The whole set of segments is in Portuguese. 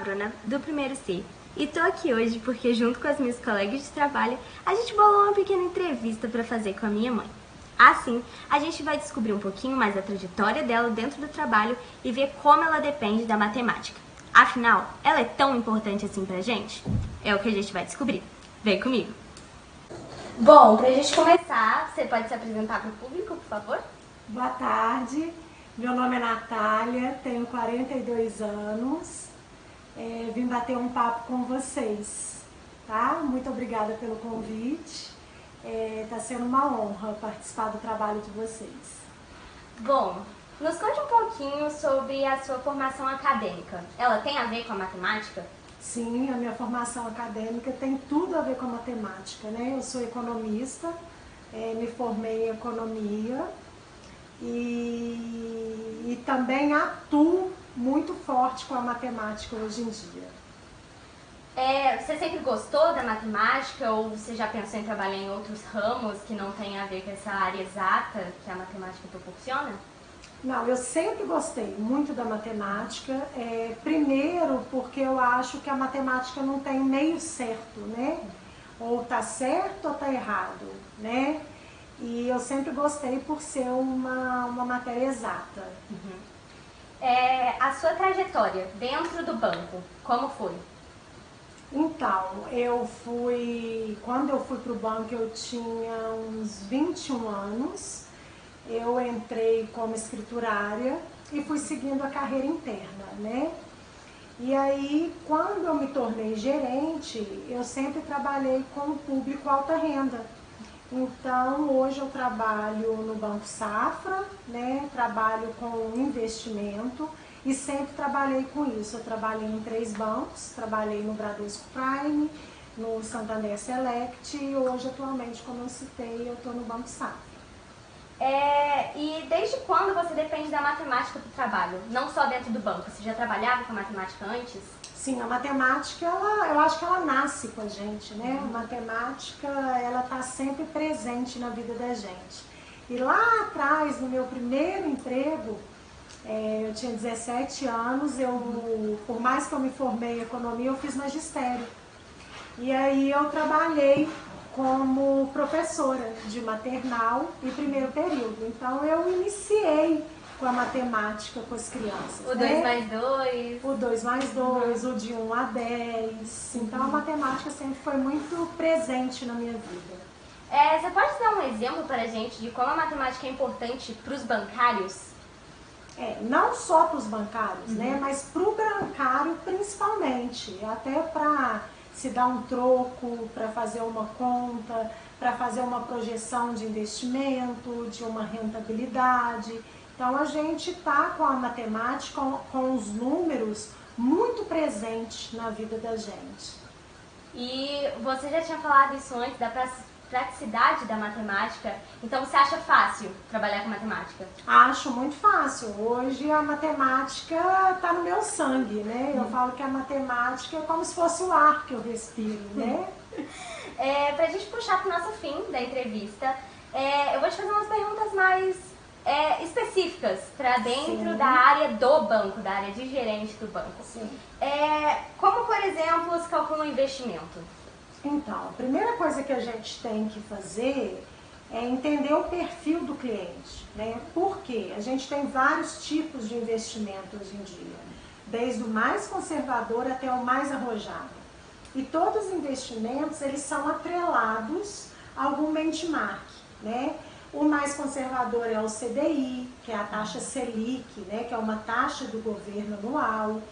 Bruna, do primeiro C, e tô aqui hoje porque, junto com as minhas colegas de trabalho, a gente bolou uma pequena entrevista para fazer com a minha mãe. Assim, a gente vai descobrir um pouquinho mais da trajetória dela dentro do trabalho e ver como ela depende da matemática. Afinal, ela é tão importante assim pra gente? É o que a gente vai descobrir. Vem comigo! Bom, pra gente começar, você pode se apresentar pro público, por favor? Boa tarde, meu nome é Natália, tenho 42 anos, vim bater um papo com vocês, tá? Muito obrigada pelo convite, tá sendo uma honra participar do trabalho de vocês. Bom, nos conte um pouquinho sobre a sua formação acadêmica. Ela tem a ver com a matemática? Sim, a minha formação acadêmica tem tudo a ver com a matemática, né? Eu sou economista, me formei em economia e também atuo muito forte com a matemática hoje em dia. Você sempre gostou da matemática ou você já pensou em trabalhar em outros ramos que não têm a ver com essa área exata que a matemática proporciona? Não, eu sempre gostei muito da matemática, primeiro porque eu acho que a matemática não tem meio certo, né? Ou tá certo ou tá errado, né? E eu sempre gostei por ser uma matéria exata. A sua trajetória dentro do banco, como foi? Então, quando eu fui para o banco eu tinha uns 21 anos, eu entrei como escriturária e fui seguindo a carreira interna, né? E aí, quando eu me tornei gerente, eu sempre trabalhei com o público alta renda. Então, hoje eu trabalho no Banco Safra, né? Trabalho com investimento e sempre trabalhei com isso. Eu trabalhei em 3 bancos, trabalhei no Bradesco Prime, no Santander Select e hoje, atualmente, como eu citei, eu estou no Banco Safra. E desde quando você depende da matemática para o trabalho? Não só dentro do banco, você já trabalhava com a matemática antes? Sim, a matemática, eu acho que ela nasce com a gente, né? A matemática, ela está sempre presente na vida da gente. E lá atrás, no meu primeiro emprego, eu tinha 17 anos, por mais que eu me formei em economia, eu fiz magistério. E aí eu trabalhei como professora de maternal e primeiro período. Então eu iniciei com a matemática com as crianças. O 2 mais 2. O 2 mais 2, o de 1 a 10. Então a matemática sempre foi muito presente na minha vida. Você pode dar um exemplo para a gente de como a matemática é importante para os bancários? Não só para os bancários, né, mas para o bancário principalmente, até para se dar um troco, para fazer uma conta, para fazer uma projeção de investimento, de uma rentabilidade. Então a gente está com a matemática, com os números muito presentes na vida da gente. E você já tinha falado isso antes, da praticidade da matemática, então você acha fácil trabalhar com matemática? Acho muito fácil. Hoje a matemática está no meu sangue, né? Eu falo que a matemática é como se fosse o ar que eu respiro, né? Pra gente puxar pro nosso fim da entrevista, eu vou te fazer umas perguntas mais específicas para dentro da área do banco, da área de gerente do banco. Sim. Como, por exemplo, se calcula um investimento? Então, a primeira coisa que a gente tem que fazer é entender o perfil do cliente, né? Porque a gente tem vários tipos de investimento hoje em dia, desde o mais conservador até o mais arrojado. E todos os investimentos, eles são atrelados a algum benchmark, né? O mais conservador é o CDI, que é a taxa Selic, né? Que é uma taxa do governo anual.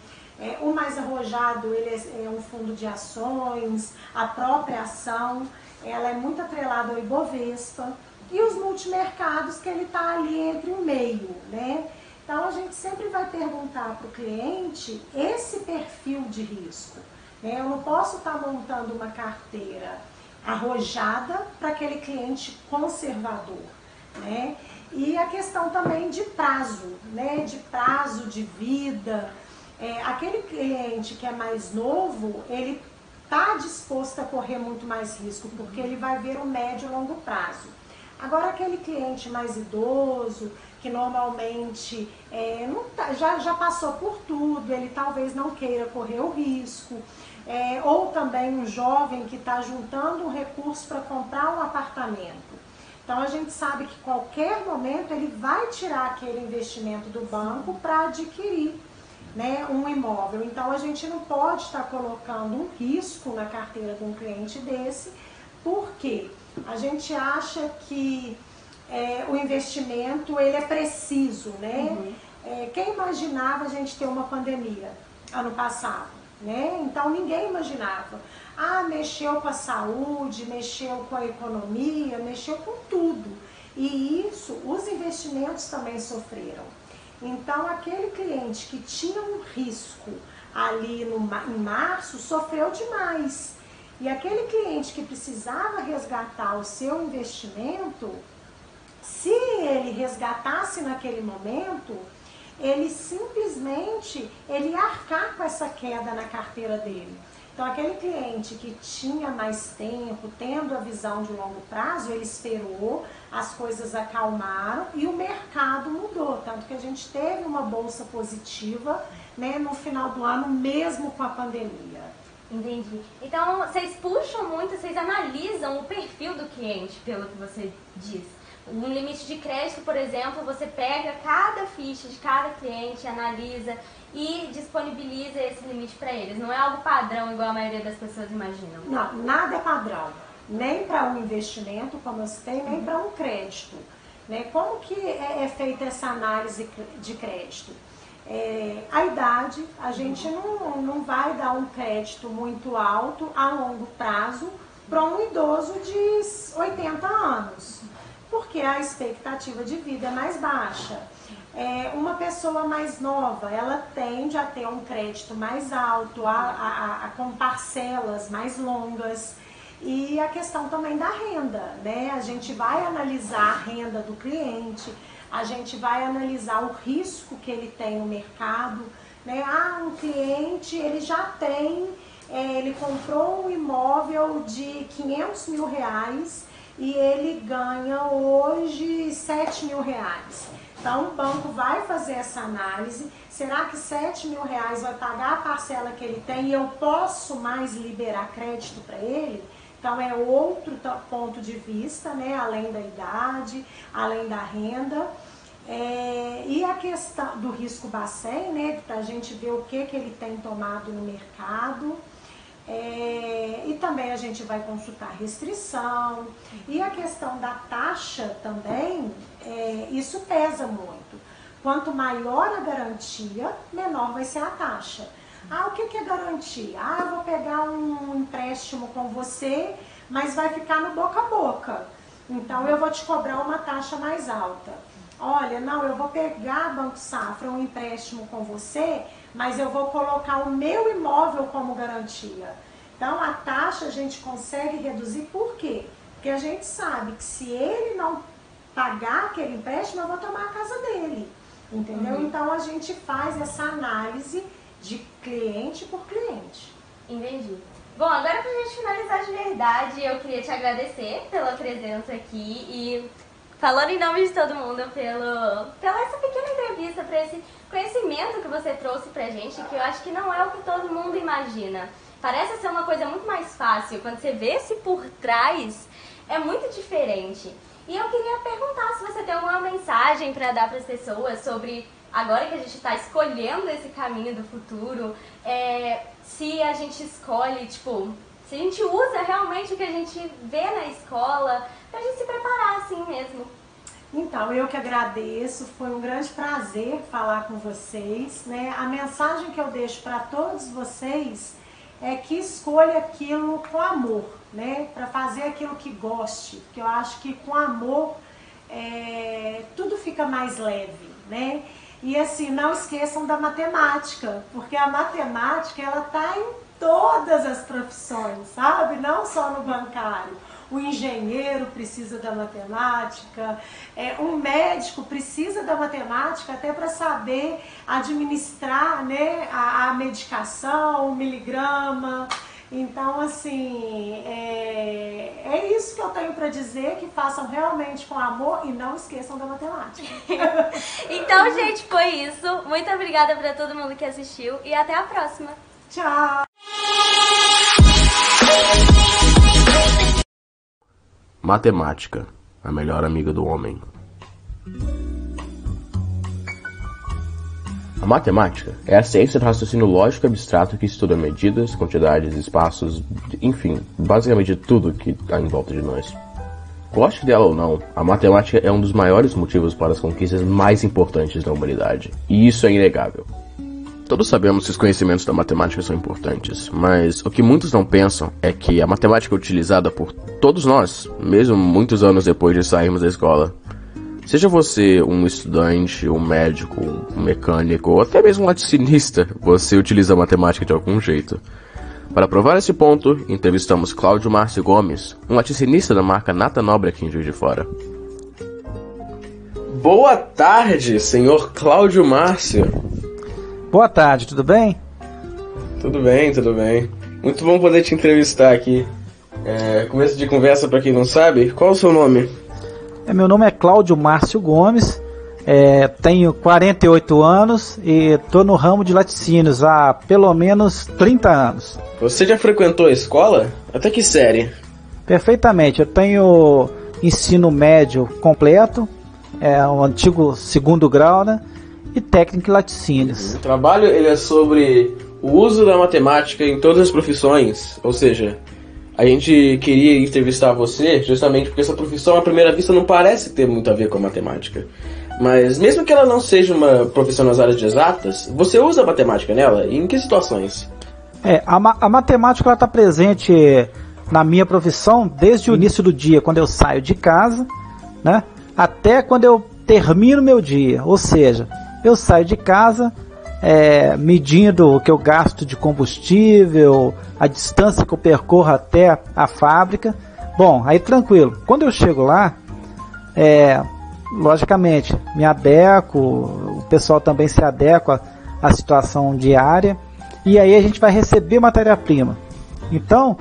O mais arrojado, ele é um fundo de ações, a própria ação, ela é muito atrelada ao Ibovespa. E os multimercados, que ele está ali entre o meio, né? Então a gente sempre vai perguntar para o cliente esse perfil de risco. Eu não posso estar montando uma carteira arrojada para aquele cliente conservador, né? E a questão também de prazo, né? De prazo de vida. Aquele cliente que é mais novo, ele está disposto a correr muito mais risco, porque ele vai ver o médio e longo prazo. Agora aquele cliente mais idoso, que normalmente já passou por tudo, ele talvez não queira correr o risco. Ou também um jovem que está juntando um recurso para comprar um apartamento. Então a gente sabe que qualquer momento ele vai tirar aquele investimento do banco para adquirir, né, um imóvel. Então a gente não pode estar colocando um risco na carteira de um cliente desse, porque a gente acha que o investimento ele é preciso, né? Quem imaginava a gente ter uma pandemia ano passado, né? Então ninguém imaginava. Mexeu com a saúde, mexeu com a economia, mexeu com tudo. E isso, os investimentos também sofreram. Então aquele cliente que tinha um risco ali em março sofreu demais. E aquele cliente que precisava resgatar o seu investimento, se ele resgatasse naquele momento, ele simplesmente ia arcar com essa queda na carteira dele. Então aquele cliente que tinha mais tempo, tendo a visão de longo prazo, ele esperou, as coisas acalmaram e o mercado mudou. Tanto que a gente teve uma bolsa positiva, né, no final do ano, mesmo com a pandemia. Entendi. Então vocês puxam muito, vocês analisam o perfil do cliente, pelo que você diz. Um limite de crédito, por exemplo, você pega cada ficha de cada cliente, analisa e disponibiliza esse limite para eles. Não é algo padrão, igual a maioria das pessoas imaginam. Não, nada é padrão. Nem para um investimento, como eu citei, nem para um crédito. Né? Como que é feita essa análise de crédito? A idade, a gente não vai dar um crédito muito alto a longo prazo para um idoso de 80 anos. Porque a expectativa de vida é mais baixa. Uma pessoa mais nova, ela tende a ter um crédito mais alto, com parcelas mais longas. E a questão também da renda, né? A gente vai analisar a renda do cliente, a gente vai analisar o risco que ele tem no mercado, né? Um cliente, ele já tem, ele comprou um imóvel de 500 mil reais, e ele ganha hoje 7 mil reais. Então o banco vai fazer essa análise, será que 7 mil reais vai pagar a parcela que ele tem e eu posso mais liberar crédito para ele? Então é outro ponto de vista, né? Além da idade, além da renda. E a questão do risco Bacen, né? Para a gente ver o que ele tem tomado no mercado. E também a gente vai consultar restrição. E a questão da taxa também, isso pesa muito. Quanto maior a garantia, menor vai ser a taxa. O que é garantia? Eu vou pegar um empréstimo com você, mas vai ficar no boca a boca. Então eu vou te cobrar uma taxa mais alta. Olha, não, eu vou pegar, Banco Safra, um empréstimo com você, mas eu vou colocar o meu imóvel como garantia. Então a taxa a gente consegue reduzir, por quê? Porque a gente sabe que se ele não pagar aquele empréstimo, eu vou tomar a casa dele, entendeu? Então a gente faz essa análise de cliente por cliente. Entendi. Bom, agora pra gente finalizar de verdade, eu queria te agradecer pela presença aqui e falando em nome de todo mundo pela essa pequena entrevista, por esse conhecimento que você trouxe pra gente, que eu acho que não é o que todo mundo imagina. Parece ser uma coisa muito mais fácil, quando você vê esse por trás, é muito diferente. E eu queria perguntar se você tem alguma mensagem para dar para as pessoas sobre, agora que a gente está escolhendo esse caminho do futuro, se a gente escolhe, tipo, se a gente usa realmente o que a gente vê na escola, pra gente se preparar assim mesmo. Então, eu que agradeço, foi um grande prazer falar com vocês, né? A mensagem que eu deixo para todos vocês é que escolha aquilo com amor, né? Para fazer aquilo que goste, porque eu acho que com amor tudo fica mais leve, né? E assim, não esqueçam da matemática, porque a matemática ela tá em todas as profissões, sabe? Não só no bancário. O engenheiro precisa da matemática, um médico precisa da matemática até para saber administrar, né, a medicação, o miligrama. Então, assim, é É isso que eu tenho para dizer, que façam realmente com amor e não esqueçam da matemática. Então, gente, foi isso. Muito obrigada para todo mundo que assistiu e até a próxima. Tchau! Matemática, a melhor amiga do homem. A matemática é a ciência do raciocínio lógico abstrato que estuda medidas, quantidades, espaços, enfim, basicamente tudo que está em volta de nós. Goste dela ou não, a matemática é um dos maiores motivos para as conquistas mais importantes da humanidade, e isso é inegável. Todos sabemos que os conhecimentos da matemática são importantes, mas o que muitos não pensam é que a matemática é utilizada por todos nós, mesmo muitos anos depois de sairmos da escola. Seja você um estudante, um médico, um mecânico ou até mesmo um laticínista, você utiliza a matemática de algum jeito. Para provar esse ponto, entrevistamos Cláudio Márcio Gomes, um laticinista da marca Nata Nobre aqui em Juiz de Fora. Boa tarde, senhor Cláudio Márcio. Boa tarde, tudo bem? Tudo bem, tudo bem. Muito bom poder te entrevistar aqui. Começo de conversa, para quem não sabe, qual é o seu nome? Meu nome é Cláudio Márcio Gomes, tenho 48 anos e estou no ramo de laticínios há pelo menos 30 anos. Você já frequentou a escola? Até que série? Perfeitamente, eu tenho ensino médio completo, o antigo segundo grau, né? E técnica em laticínios. O trabalho ele é sobre o uso da matemática em todas as profissões, ou seja, a gente queria entrevistar você justamente porque essa profissão à primeira vista não parece ter muito a ver com a matemática. Mas mesmo que ela não seja uma profissão nas áreas de exatas, você usa a matemática nela? E em que situações? A matemática está presente na minha profissão desde o início do dia, quando eu saio de casa, né, até quando eu termino meu dia, ou seja, eu saio de casa medindo o que eu gasto de combustível, a distância que eu percorro até a fábrica. Bom, aí tranquilo. Quando eu chego lá, logicamente, me adequo, o pessoal também se adequa à situação diária, e aí a gente vai receber matéria-prima. Então,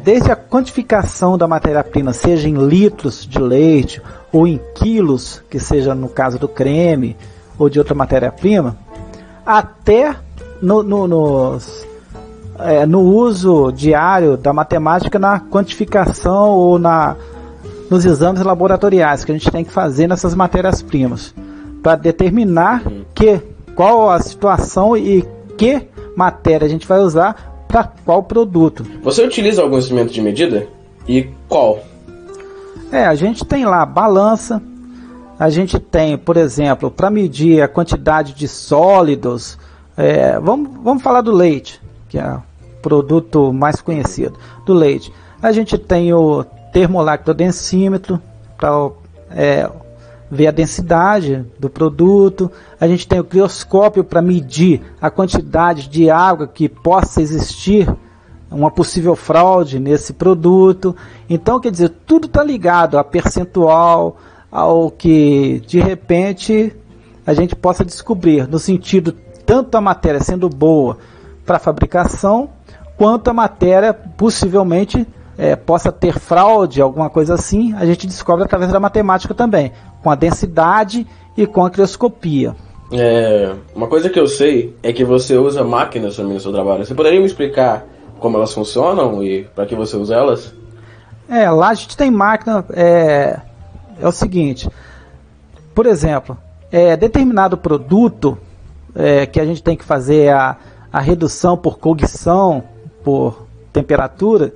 desde a quantificação da matéria-prima, seja em litros de leite, ou em quilos, que seja no caso do creme, ou de outra matéria-prima, até no uso diário da matemática na quantificação ou nos exames laboratoriais que a gente tem que fazer nessas matérias-primas, para determinar qual a situação e que matéria a gente vai usar para qual produto. Você utiliza algum instrumento de medida? E qual? A gente tem lá a balança. A gente tem, por exemplo, para medir a quantidade de sólidos, vamos falar do leite, que é o produto mais conhecido, do leite. A gente tem o termolactodensímetro, para ver a densidade do produto. A gente tem o crioscópio para medir a quantidade de água que possa existir, uma possível fraude nesse produto. Então, quer dizer, tudo está ligado a percentual, ao que de repente a gente possa descobrir, no sentido tanto a matéria sendo boa para fabricação, quanto a matéria possivelmente possa ter fraude, alguma coisa assim, a gente descobre através da matemática também, com a densidade e com a crioscopia. Uma coisa que eu sei é que você usa máquinas também no seu trabalho. Você poderia me explicar como elas funcionam e para que você usa elas? Lá a gente tem máquina. É o seguinte, por exemplo, determinado produto que a gente tem que fazer a redução por cognição, por temperatura,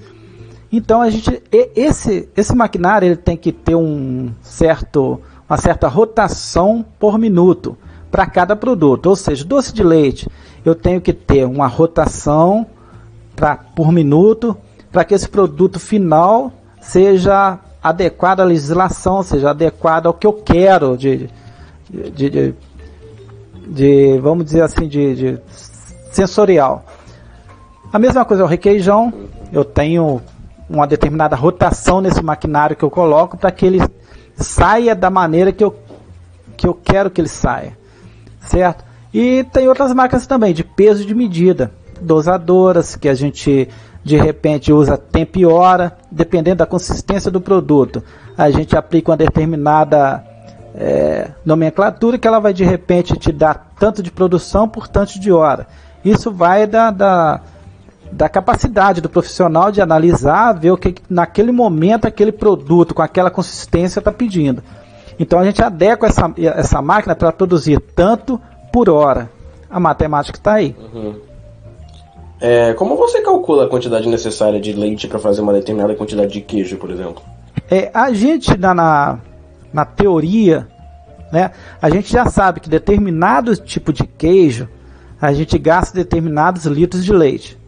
então esse maquinário ele tem que ter uma certa rotação por minuto para cada produto, ou seja, doce de leite, eu tenho que ter uma rotação por minuto para que esse produto final seja adequado à legislação, seja adequado ao que eu quero vamos dizer assim, de sensorial. A mesma coisa é o requeijão, eu tenho uma determinada rotação nesse maquinário que eu coloco para que ele saia da maneira que eu quero que ele saia, certo? E tem outras máquinas também, de peso e de medida, dosadoras, que a gente de repente usa tempo e hora, dependendo da consistência do produto. A gente aplica uma determinada nomenclatura que ela vai de repente te dar tanto de produção por tanto de hora. Isso vai da capacidade do profissional de analisar, ver o que naquele momento aquele produto com aquela consistência está pedindo. Então a gente adequa essa máquina para produzir tanto por hora. A matemática está aí. Uhum. Como você calcula a quantidade necessária de leite para fazer uma determinada quantidade de queijo, por exemplo? A gente na teoria, né, a gente já sabe que determinado tipo de queijo a gente gasta determinados litros de leite.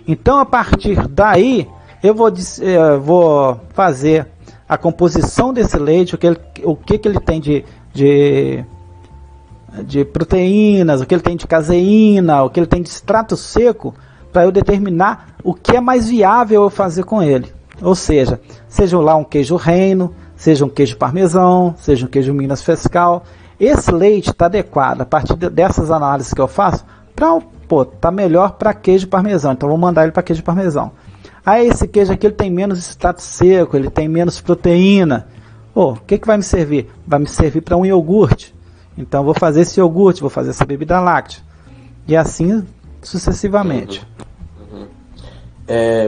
Então, a partir daí, eu vou fazer a composição desse leite, o que ele tem de proteínas, o que ele tem de caseína, o que ele tem de extrato seco, para eu determinar o que é mais viável eu fazer com ele. Ou seja lá um queijo reino, seja um queijo parmesão, seja um queijo Minas Fescal. Esse leite está adequado, a partir dessas análises que eu faço, tá melhor para queijo parmesão, então vou mandar ele para queijo parmesão. Aí esse queijo aqui ele tem menos extrato seco, ele tem menos proteína. O que vai me servir? Vai me servir para um iogurte. Então vou fazer esse iogurte, vou fazer essa bebida láctea. E assim sucessivamente. Uhum.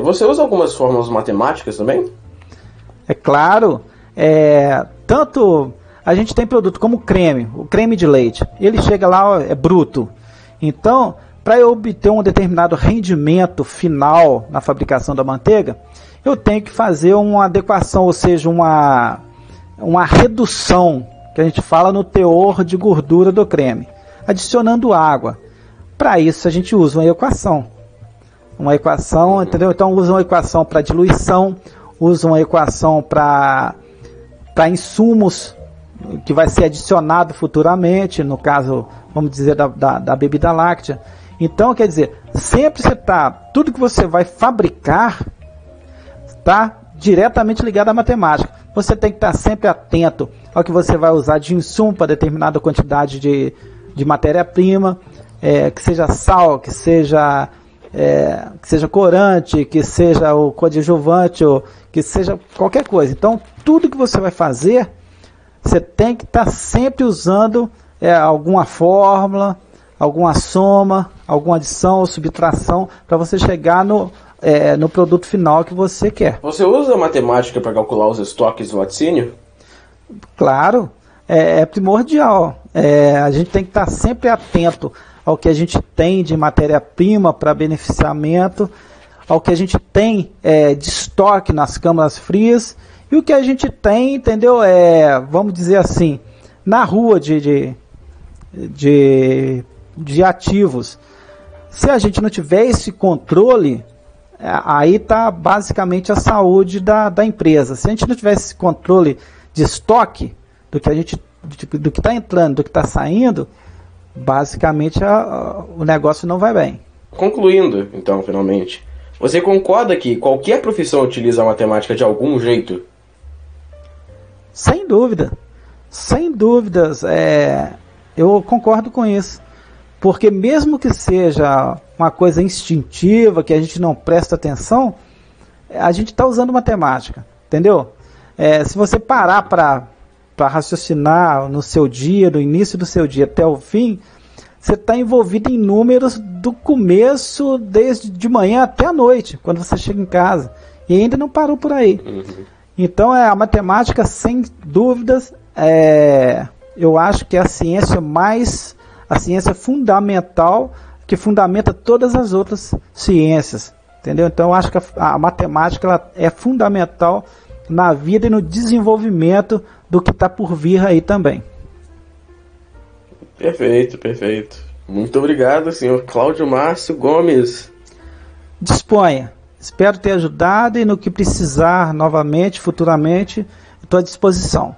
Você usa algumas fórmulas matemáticas também? É claro. Tanto a gente tem produto como o creme de leite. Ele chega lá, é bruto. Então, para eu obter um determinado rendimento final na fabricação da manteiga, eu tenho que fazer uma adequação, ou seja, uma redução, que a gente fala no teor de gordura do creme, adicionando água. Para isso a gente usa uma equação. Entendeu? Então usa uma equação para diluição, usa uma equação para insumos, que vai ser adicionado futuramente, no caso, vamos dizer, da bebida láctea. Então, quer dizer, sempre tudo que você vai fabricar está diretamente ligado à matemática. Você tem que estar sempre atento ao que você vai usar de insumo para determinada quantidade de matéria-prima, que seja sal, que seja corante, que seja o coadjuvante, ou que seja qualquer coisa. Então, tudo que você vai fazer, você tem que estar sempre usando alguma fórmula, alguma soma, alguma adição ou subtração para você chegar no produto final que você quer. Você usa a matemática para calcular os estoques do laticínio? Claro, é primordial. A gente tem que estar sempre atento ao que a gente tem de matéria-prima para beneficiamento, ao que a gente tem de estoque nas câmaras frias e o que a gente tem, entendeu? Vamos dizer assim, na rua de ativos. Se a gente não tiver esse controle, aí está basicamente a saúde da empresa. Se a gente não tiver esse controle de estoque do que está entrando, do que está saindo, basicamente o negócio não vai bem. Concluindo, então, finalmente, você concorda que qualquer profissão utiliza a matemática de algum jeito? Sem dúvida. Sem dúvidas. Eu concordo com isso. Porque mesmo que seja uma coisa instintiva, que a gente não presta atenção, a gente está usando matemática, entendeu? Se você parar para raciocinar no seu dia, do início do seu dia até o fim, você está envolvido em números do começo, desde de manhã até a noite, quando você chega em casa. E ainda não parou por aí. Uhum. Então, a matemática, sem dúvidas, eu acho que é a ciência fundamental, que fundamenta todas as outras ciências, entendeu? Então eu acho que a matemática ela é fundamental na vida e no desenvolvimento do que está por vir aí também. Perfeito, perfeito. Muito obrigado, senhor Cláudio Márcio Gomes. Disponha. Espero ter ajudado e no que precisar novamente, futuramente, estou à disposição.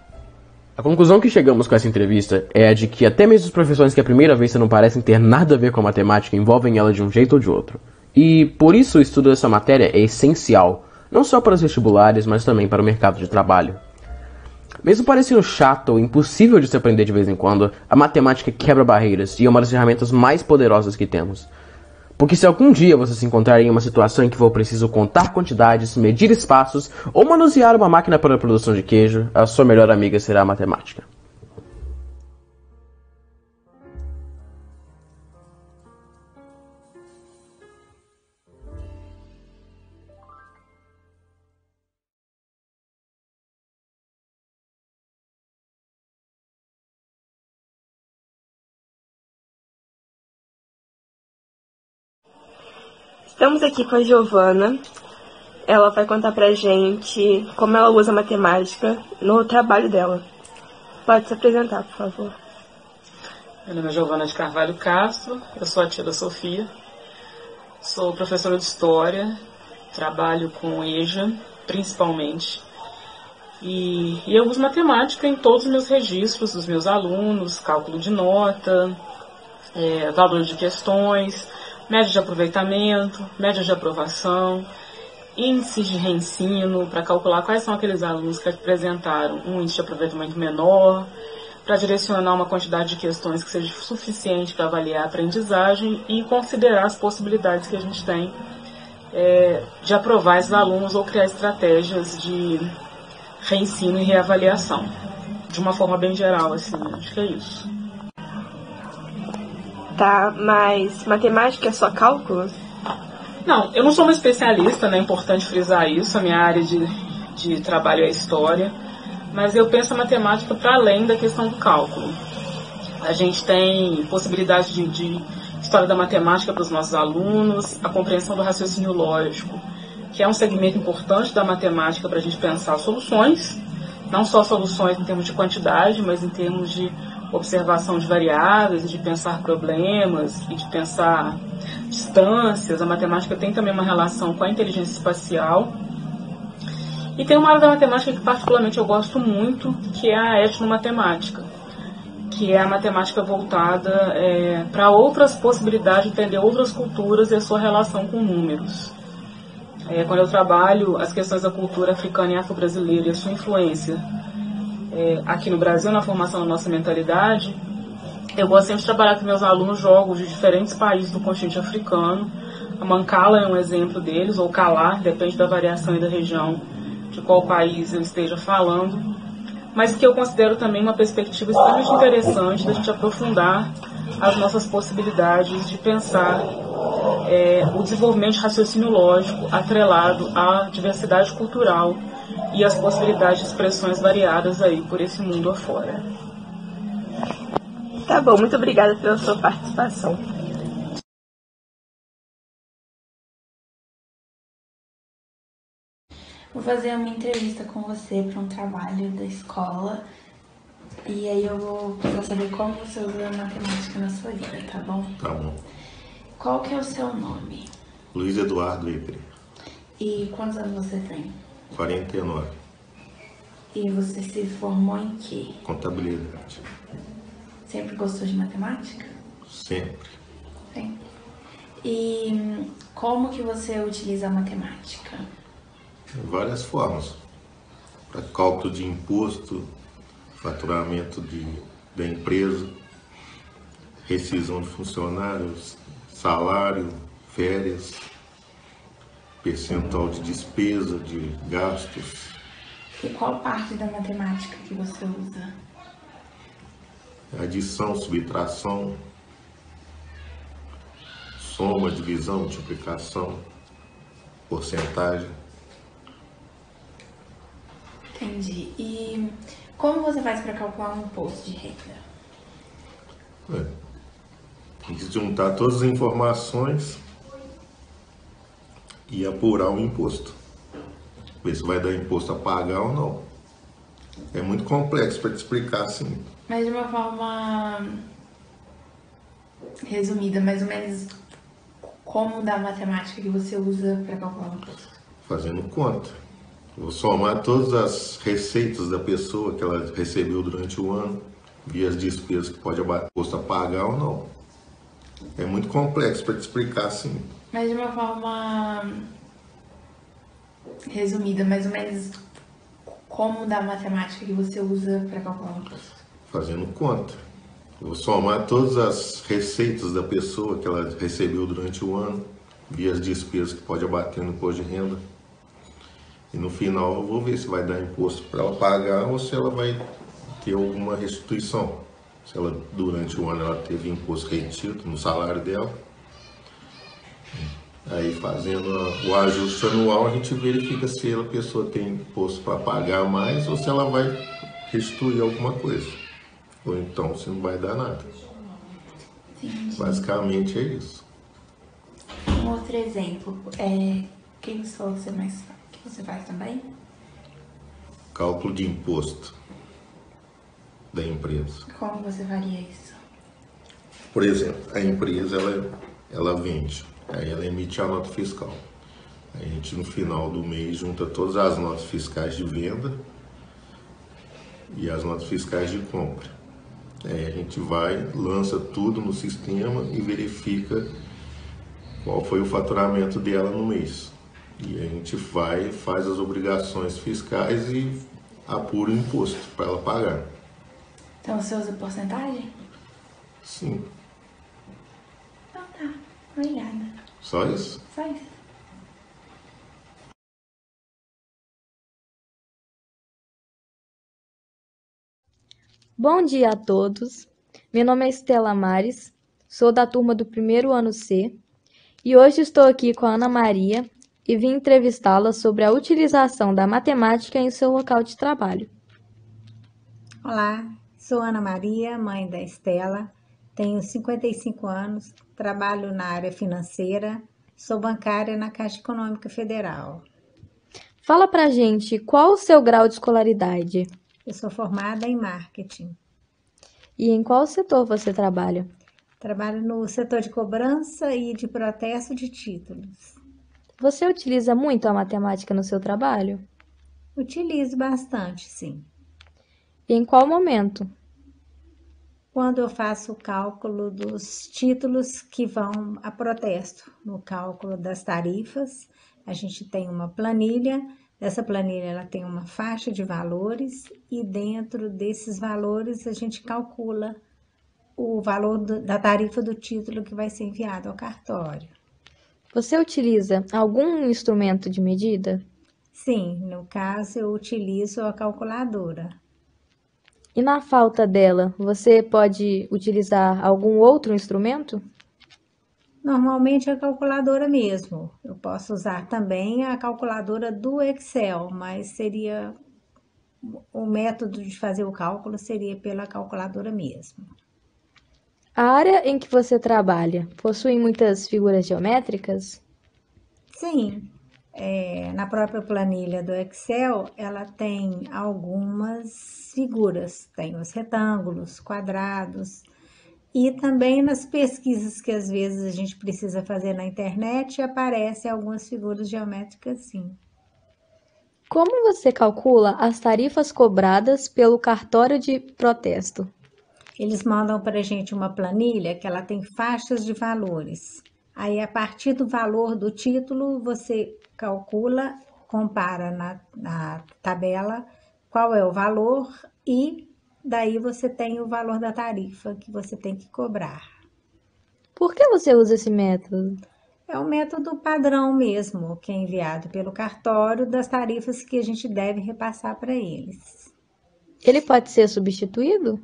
A conclusão que chegamos com essa entrevista é a de que até mesmo as profissões que à primeira vista não parecem ter nada a ver com a matemática envolvem ela de um jeito ou de outro. E por isso o estudo dessa matéria é essencial, não só para os vestibulares, mas também para o mercado de trabalho. Mesmo parecendo chato ou impossível de se aprender de vez em quando, a matemática quebra barreiras e é uma das ferramentas mais poderosas que temos. Porque se algum dia você se encontrar em uma situação em que for preciso contar quantidades, medir espaços ou manusear uma máquina para a produção de queijo, a sua melhor amiga será a matemática. Estamos aqui com a Giovana. Ela vai contar pra gente como ela usa matemática no trabalho dela. Pode se apresentar, por favor. Meu nome é Giovana de Carvalho Castro, eu sou a tia da Sofia. Sou professora de História, trabalho com EJA, principalmente. E eu uso matemática em todos os meus registros dos meus alunos, cálculo de nota, valor de questões, média de aproveitamento, média de aprovação, índices de reensino, para calcular quais são aqueles alunos que apresentaram um índice de aproveitamento menor, para direcionar uma quantidade de questões que seja suficiente para avaliar a aprendizagem e considerar as possibilidades que a gente tem de aprovar esses alunos ou criar estratégias de reensino e reavaliação. De uma forma bem geral, assim, acho que é isso. Tá, mas matemática é só cálculos? Não, eu não sou uma especialista, né? É importante frisar isso. A minha área de trabalho é história. Mas eu penso a matemática para além da questão do cálculo. A gente tem possibilidade de história da matemática para os nossos alunos, a compreensão do raciocínio lógico, que é um segmento importante da matemática para a gente pensar soluções, não só soluções em termos de quantidade, mas em termos de observação de variáveis, de pensar problemas e de pensar distâncias. A matemática tem também uma relação com a inteligência espacial. E tem uma área da matemática que particularmente eu gosto muito, que é a etnomatemática, que é a matemática voltada para outras possibilidades de entender outras culturas e a sua relação com números. Quando eu trabalho as questões da cultura africana e afro-brasileira e a sua influência aqui no Brasil, na formação da nossa mentalidade, eu gosto sempre de trabalhar com meus alunos jogos de diferentes países do continente africano. A Mancala é um exemplo deles, ou Calar, depende da variação e da região de qual país eu esteja falando, mas que eu considero também uma perspectiva extremamente interessante da gente aprofundar as nossas possibilidades de pensar o desenvolvimento de raciocínio lógico atrelado à diversidade cultural e às possibilidades de expressões variadas aí por esse mundo afora. Tá bom, muito obrigada pela sua participação. Vou fazer uma entrevista com você para um trabalho da escola e aí eu vou precisar saber como você usa a matemática na sua vida, tá bom? Tá bom. Qual que é o seu nome? Luiz Eduardo Ipre. E quantos anos você tem? 49. E você se formou em quê? Contabilidade. Sempre gostou de matemática? Sempre. Sim. E como que você utiliza a matemática? Várias formas. Para cálculo de imposto, faturamento da empresa, rescisão de funcionários, salário, férias, percentual de despesa, de gastos. E qual parte da matemática que você usa? Adição, subtração, soma, divisão, multiplicação, porcentagem. Entendi. E como você faz para calcular um imposto de renda? Tem que juntar todas as informações e apurar o imposto. Ver se vai dar imposto a pagar ou não. É muito complexo para te explicar assim. Mas de uma forma resumida, mais ou menos como da matemática que você usa para calcular o imposto? Fazendo conta. Vou somar todas as receitas da pessoa que ela recebeu durante o ano e as despesas que pode abater imposto a pagar ou não. É muito complexo para te explicar assim. Mas de uma forma resumida, mais ou menos como da matemática que você usa para calcular o imposto? Fazendo conta. Vou somar todas as receitas da pessoa que ela recebeu durante o ano e as despesas que pode abater no imposto de renda. E no final eu vou ver se vai dar imposto para ela pagar ou se ela vai ter alguma restituição. Se ela, durante o ano, ela teve imposto retido no salário dela. Aí, fazendo o ajuste anual, a gente verifica se a pessoa tem imposto para pagar mais ou se ela vai restituir alguma coisa. Ou então, se não vai dar nada. Entendi. Basicamente é isso. Um outro exemplo, quem você falou que você mais faz? Que você faz também? Cálculo de imposto da empresa. Como você faria isso? Por exemplo, a empresa ela vende, aí ela emite a nota fiscal. Aí a gente no final do mês junta todas as notas fiscais de venda e as notas fiscais de compra. Aí a gente vai, lança tudo no sistema e verifica qual foi o faturamento dela no mês. E a gente vai, faz as obrigações fiscais e apura o imposto para ela pagar. Então você usa porcentagem? Sim. Então tá, obrigada. Só isso? Só isso. Bom dia a todos. Meu nome é Estela Mares, sou da turma do primeiro ano C e hoje estou aqui com a Ana Maria e vim entrevistá-la sobre a utilização da matemática em seu local de trabalho. Olá, sou Ana Maria, mãe da Estela, tenho 55 anos, trabalho na área financeira, sou bancária na Caixa Econômica Federal. Fala pra gente qual o seu grau de escolaridade Eu sou formada em marketing. e em qual setor você trabalha. Trabalho no setor de cobrança e de protesto de títulos. Você utiliza muito a matemática no seu trabalho? Utilizo bastante, sim. E em qual momento? Quando eu faço o cálculo dos títulos que vão a protesto, no cálculo das tarifas, a gente tem uma planilha. Essa planilha ela tem uma faixa de valores e dentro desses valores a gente calcula o valor da tarifa do título que vai ser enviado ao cartório. Você utiliza algum instrumento de medida? Sim, no caso eu utilizo a calculadora. E na falta dela, você pode utilizar algum outro instrumento? Normalmente a calculadora mesmo. Eu posso usar também a calculadora do Excel, mas seria o método de fazer o cálculo seria pela calculadora mesmo. A área em que você trabalha possui muitas figuras geométricas? Sim, na própria planilha do Excel, ela tem algumas figuras, tem os retângulos, quadrados, e também nas pesquisas que às vezes a gente precisa fazer na internet, aparecem algumas figuras geométricas, sim. Como você calcula as tarifas cobradas pelo cartório de protesto? Eles mandam para a gente uma planilha que ela tem faixas de valores. Aí, a partir do valor do título, você calcula, compara na tabela qual é o valor e daí você tem o valor da tarifa que você tem que cobrar. Por que você usa esse método? É o método padrão mesmo, que é enviado pelo cartório das tarifas que a gente deve repassar para eles. Ele pode ser substituído?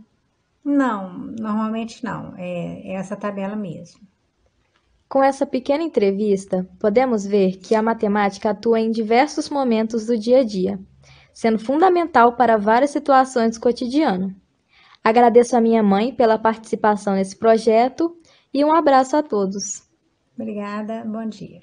Não, normalmente não. É essa tabela mesmo. Com essa pequena entrevista, podemos ver que a matemática atua em diversos momentos do dia a dia, sendo fundamental para várias situações do cotidiano. Agradeço a minha mãe pela participação nesse projeto e um abraço a todos. Obrigada, bom dia.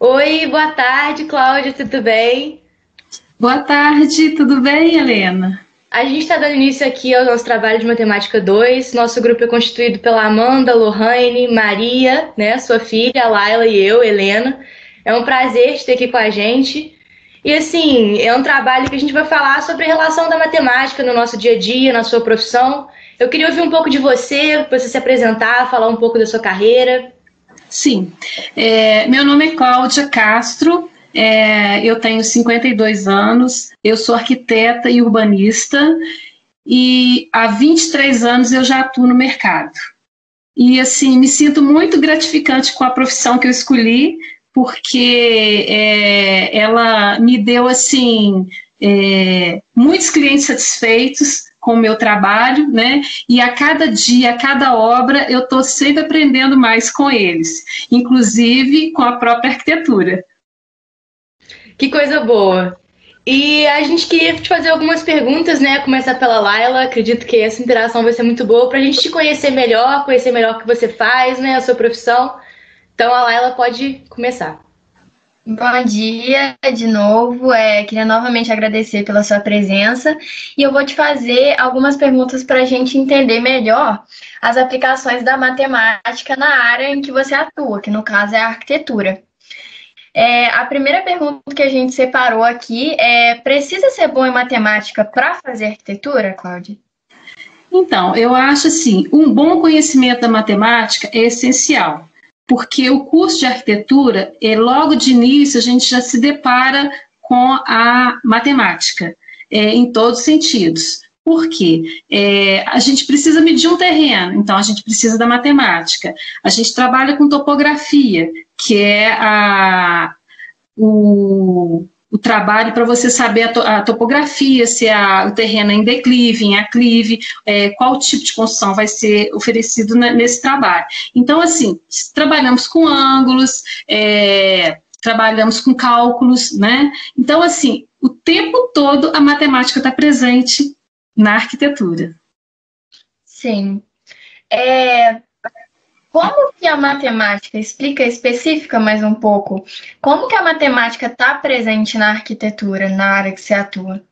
Oi, boa tarde, Cláudia, tudo bem? Boa tarde, tudo bem, Helena? A gente está dando início aqui ao nosso trabalho de Matemática 2. Nosso grupo é constituído pela Amanda, Lohane, Maria, né, sua filha, a Laila e eu, Helena. É um prazer te ter aqui com a gente. E assim, é um trabalho que a gente vai falar sobre a relação da matemática no nosso dia a dia, na sua profissão. Eu queria ouvir um pouco de você, para você se apresentar, falar um pouco da sua carreira. Sim. Meu nome é Cláudia Castro, eu tenho 52 anos, eu sou arquiteta e urbanista e há 23 anos eu já atuo no mercado. E assim, me sinto muito gratificante com a profissão que eu escolhi, porque ela me deu assim, muitos clientes satisfeitos com o meu trabalho, né? E a cada dia, a cada obra, eu estou sempre aprendendo mais com eles, inclusive com a própria arquitetura. Que coisa boa! E a gente queria te fazer algumas perguntas, né? Começar pela Laila, acredito que essa interação vai ser muito boa para a gente te conhecer melhor o que você faz, né? A sua profissão. Então a Laila pode começar. Bom dia de novo, queria novamente agradecer pela sua presença e eu vou te fazer algumas perguntas para a gente entender melhor as aplicações da matemática na área em que você atua, que no caso é a arquitetura. A primeira pergunta que a gente separou aqui precisa ser bom em matemática para fazer arquitetura, Cláudia? Então, eu acho assim, um bom conhecimento da matemática é essencial. Porque o curso de arquitetura, logo de início, a gente já se depara com a matemática, em todos os sentidos. Por quê? A gente precisa medir um terreno, então a gente precisa da matemática. A gente trabalha com topografia, que é o trabalho para você saber a topografia, se o terreno é em declive, em aclive, qual tipo de construção vai ser oferecido nesse trabalho. Então, assim, trabalhamos com ângulos, trabalhamos com cálculos, né? Então, assim, o tempo todo a matemática está presente na arquitetura. Sim. Como que a matemática, especifica mais um pouco, como que a matemática está presente na arquitetura, na área que você atua?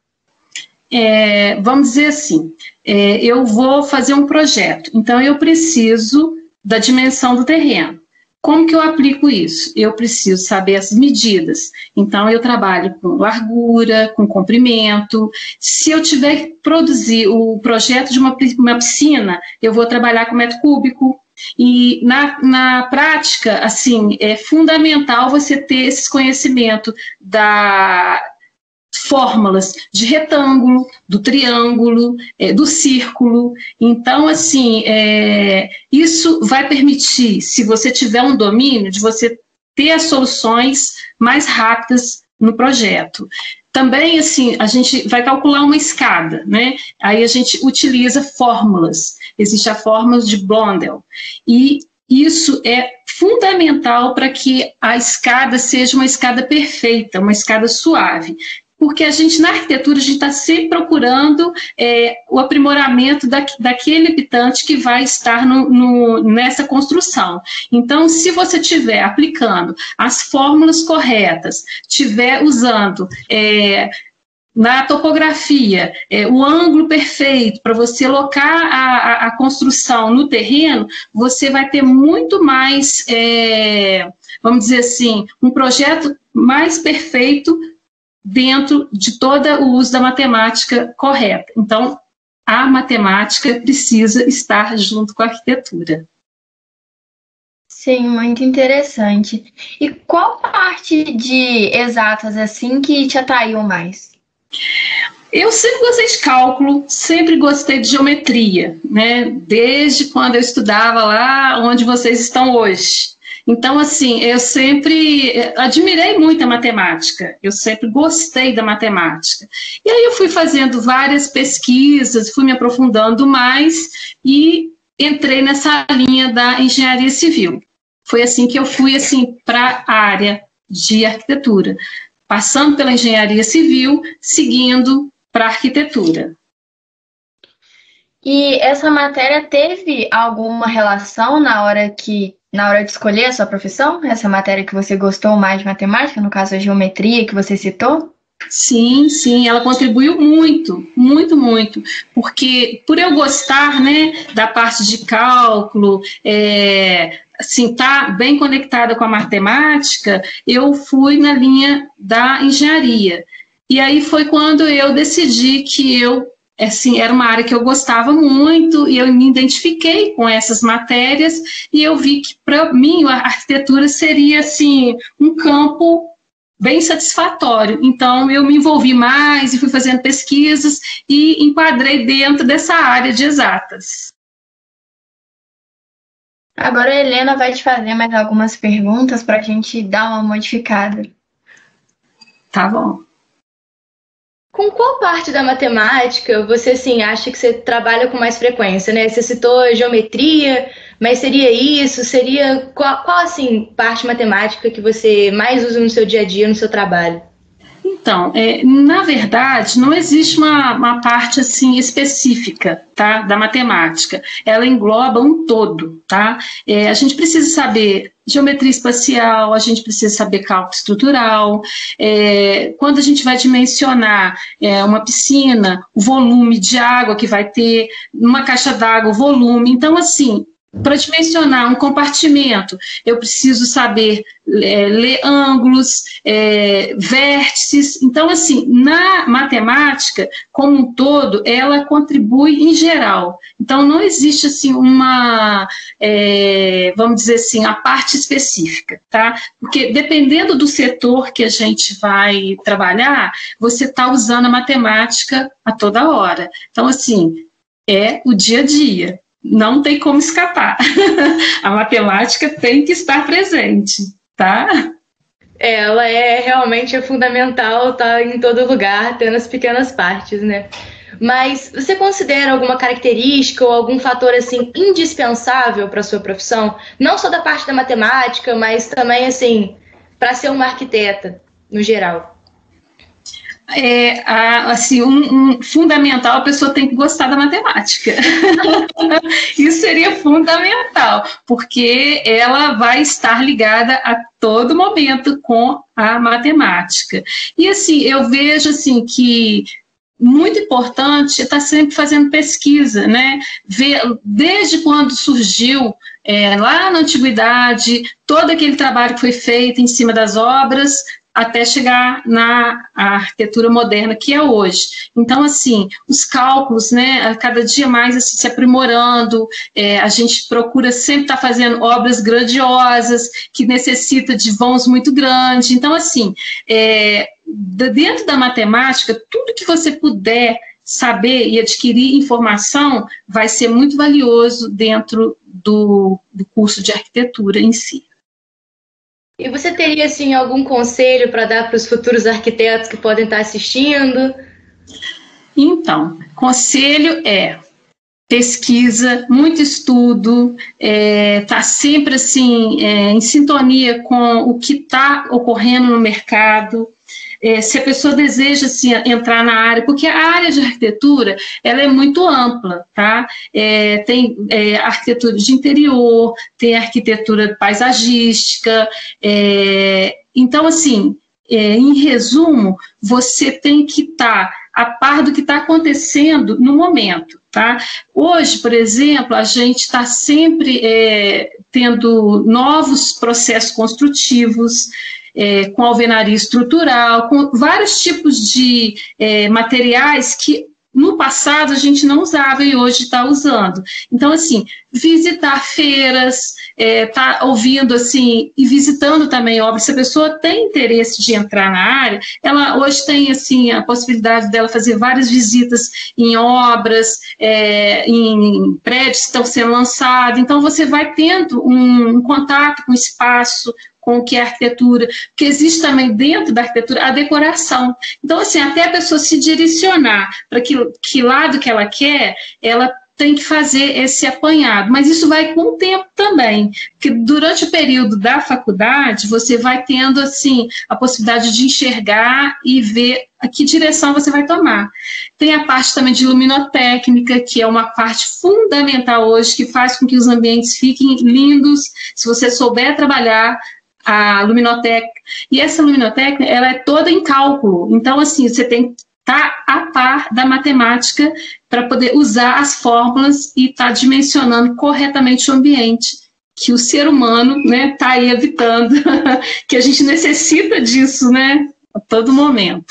Vamos dizer assim, eu vou fazer um projeto, então eu preciso da dimensão do terreno. Como que eu aplico isso? Eu preciso saber as medidas, então eu trabalho com largura, com comprimento. Se eu tiver que produzir o projeto de uma piscina, eu vou trabalhar com metro cúbico. E na prática, assim, é fundamental você ter esse conhecimento das fórmulas de retângulo, do triângulo, do círculo. Então, assim, isso vai permitir, se você tiver um domínio, de você ter as soluções mais rápidas no projeto. Também, assim, a gente vai calcular uma escada, né? Aí a gente utiliza fórmulas. Existe a fórmula de Blondel. E isso é fundamental para que a escada seja uma escada perfeita, uma escada suave. Porque a gente, na arquitetura, a gente está sempre procurando o aprimoramento daquele habitante que vai estar nessa construção. Então, se você estiver aplicando as fórmulas corretas, estiver usando na topografia o ângulo perfeito para você locar a construção no terreno, você vai ter muito mais, vamos dizer assim, um projeto mais perfeito dentro de todo o uso da matemática correta. Então, a matemática precisa estar junto com a arquitetura. Sim, muito interessante. E qual parte de exatas, assim, que te atraiu mais? Eu sempre gostei de cálculo, sempre gostei de geometria, né? Desde quando eu estudava lá onde vocês estão hoje. Então, assim, eu sempre admirei muito a matemática, eu sempre gostei da matemática. E aí eu fui fazendo várias pesquisas, fui me aprofundando mais e entrei nessa linha da engenharia civil. Foi assim que eu fui assim, para a área de arquitetura, passando pela engenharia civil, seguindo para a arquitetura. E essa matéria teve alguma relação na hora de escolher a sua profissão? Essa matéria que você gostou mais de matemática, no caso a geometria que você citou? Sim, sim, ela contribuiu muito, muito, muito, porque por eu gostar, né, da parte de cálculo, assim, tá bem conectada com a matemática, eu fui na linha da engenharia. E aí foi quando eu decidi que eu assim, era uma área que eu gostava muito e eu me identifiquei com essas matérias e eu vi que, para mim, a arquitetura seria, assim, um campo bem satisfatório. Então, eu me envolvi mais e fui fazendo pesquisas e enquadrei dentro dessa área de exatas. Agora a Helena vai te fazer mais algumas perguntas para a gente dar uma modificada. Tá bom. Com qual parte da matemática você, assim, acha que você trabalha com mais frequência, né? Você citou geometria, mas seria isso? Seria qual assim, parte matemática que você mais usa no seu dia a dia, no seu trabalho? Então, na verdade, não existe uma parte assim específica, tá, da matemática. Ela engloba um todo, tá? A gente precisa saber geometria espacial, a gente precisa saber cálculo estrutural. Quando a gente vai dimensionar uma piscina, o volume de água que vai ter, uma caixa d'água, o volume. Então, assim, para dimensionar um compartimento, eu preciso saber ler ângulos, vértices. Então, assim, na matemática, como um todo, ela contribui em geral. Então, não existe, assim, vamos dizer assim, a parte específica, tá? Porque, dependendo do setor que a gente vai trabalhar, você está usando a matemática a toda hora. Então, assim, é o dia a dia. Não tem como escapar. A matemática tem que estar presente, tá? Ela realmente fundamental, tá em todo lugar, até nas pequenas partes, né? Mas você considera alguma característica ou algum fator, assim, indispensável para a sua profissão? Não só da parte da matemática, mas também, assim, para ser uma arquiteta, no geral. Assim, fundamental, a pessoa tem que gostar da matemática. Isso seria fundamental, porque ela vai estar ligada a todo momento com a matemática. E assim, eu vejo assim que muito importante estar sempre fazendo pesquisa, né? Ver desde quando surgiu lá na antiguidade, todo aquele trabalho que foi feito em cima das obras, até chegar na arquitetura moderna, que é hoje. Então, assim, os cálculos, né, cada dia mais assim, se aprimorando, a gente procura sempre estar fazendo obras grandiosas, que necessita de vãos muito grandes. Então, assim, dentro da matemática, tudo que você puder saber e adquirir informação vai ser muito valioso dentro do curso de arquitetura em si. E você teria, assim, algum conselho para dar para os futuros arquitetos que podem estar assistindo? Então, conselho pesquisa, muito estudo, tá sempre, assim, em sintonia com o que está ocorrendo no mercado. Se a pessoa deseja assim, entrar na área, porque a área de arquitetura ela é muito ampla, tá? Tem arquitetura de interior, tem arquitetura paisagística, então, assim, em resumo, você tem que estar a par do que está acontecendo no momento, tá? Hoje, por exemplo, a gente está sempre tendo novos processos construtivos, com alvenaria estrutural, com vários tipos de materiais que no passado a gente não usava e hoje está usando. Então, assim, visitar feiras, tá ouvindo, assim, e visitando também obras. Se a pessoa tem interesse de entrar na área, ela hoje tem, assim, a possibilidade dela fazer várias visitas em obras, em prédios que estão sendo lançados. Então, você vai tendo um contato com o espaço, com o que é arquitetura, porque existe também dentro da arquitetura a decoração. Então, assim, até a pessoa se direcionar para que lado que ela quer, ela tem que fazer esse apanhado, mas isso vai com o tempo também, porque durante o período da faculdade, você vai tendo, assim, a possibilidade de enxergar e ver a que direção você vai tomar. Tem a parte também de luminotécnica, que é uma parte fundamental hoje, que faz com que os ambientes fiquem lindos, se você souber trabalhar a luminotécnica, e essa luminotécnica, ela é toda em cálculo, então, assim, você tem que estar a par da matemática para poder usar as fórmulas e estar dimensionando corretamente o ambiente, que o ser humano, né, está aí habitando, que a gente necessita disso, né, a todo momento.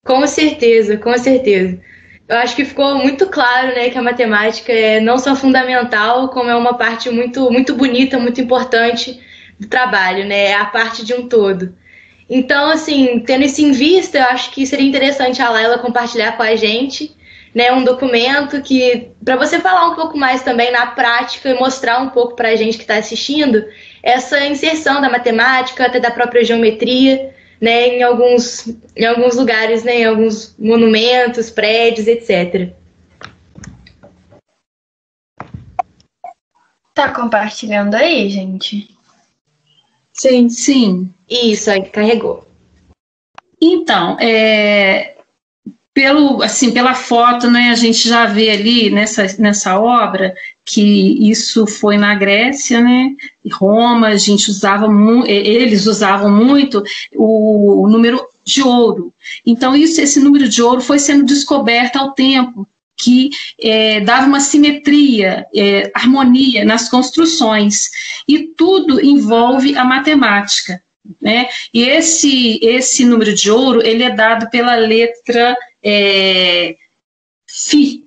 Com certeza, com certeza. Eu acho que ficou muito claro, né, que a matemática é não só fundamental, como é uma parte muito, muito bonita, muito importante do trabalho, né? É a parte de um todo. Então, assim, tendo isso em vista, eu acho que seria interessante a Laila compartilhar com a gente, né, um documento que, para você falar um pouco mais também na prática e mostrar um pouco para a gente que está assistindo essa inserção da matemática, até da própria geometria, né, em alguns lugares, né, em alguns monumentos, prédios, etc. Tá compartilhando aí, gente? Sim, sim. Isso, aí carregou. Então, pela foto, né, a gente já vê ali nessa obra que isso foi na Grécia, né, Roma, eles usavam muito o número de ouro. Então, esse número de ouro foi sendo descoberto ao tempo, que dava uma simetria, harmonia nas construções, e tudo envolve a matemática, né? E esse número de ouro, ele é dado pela letra Φ,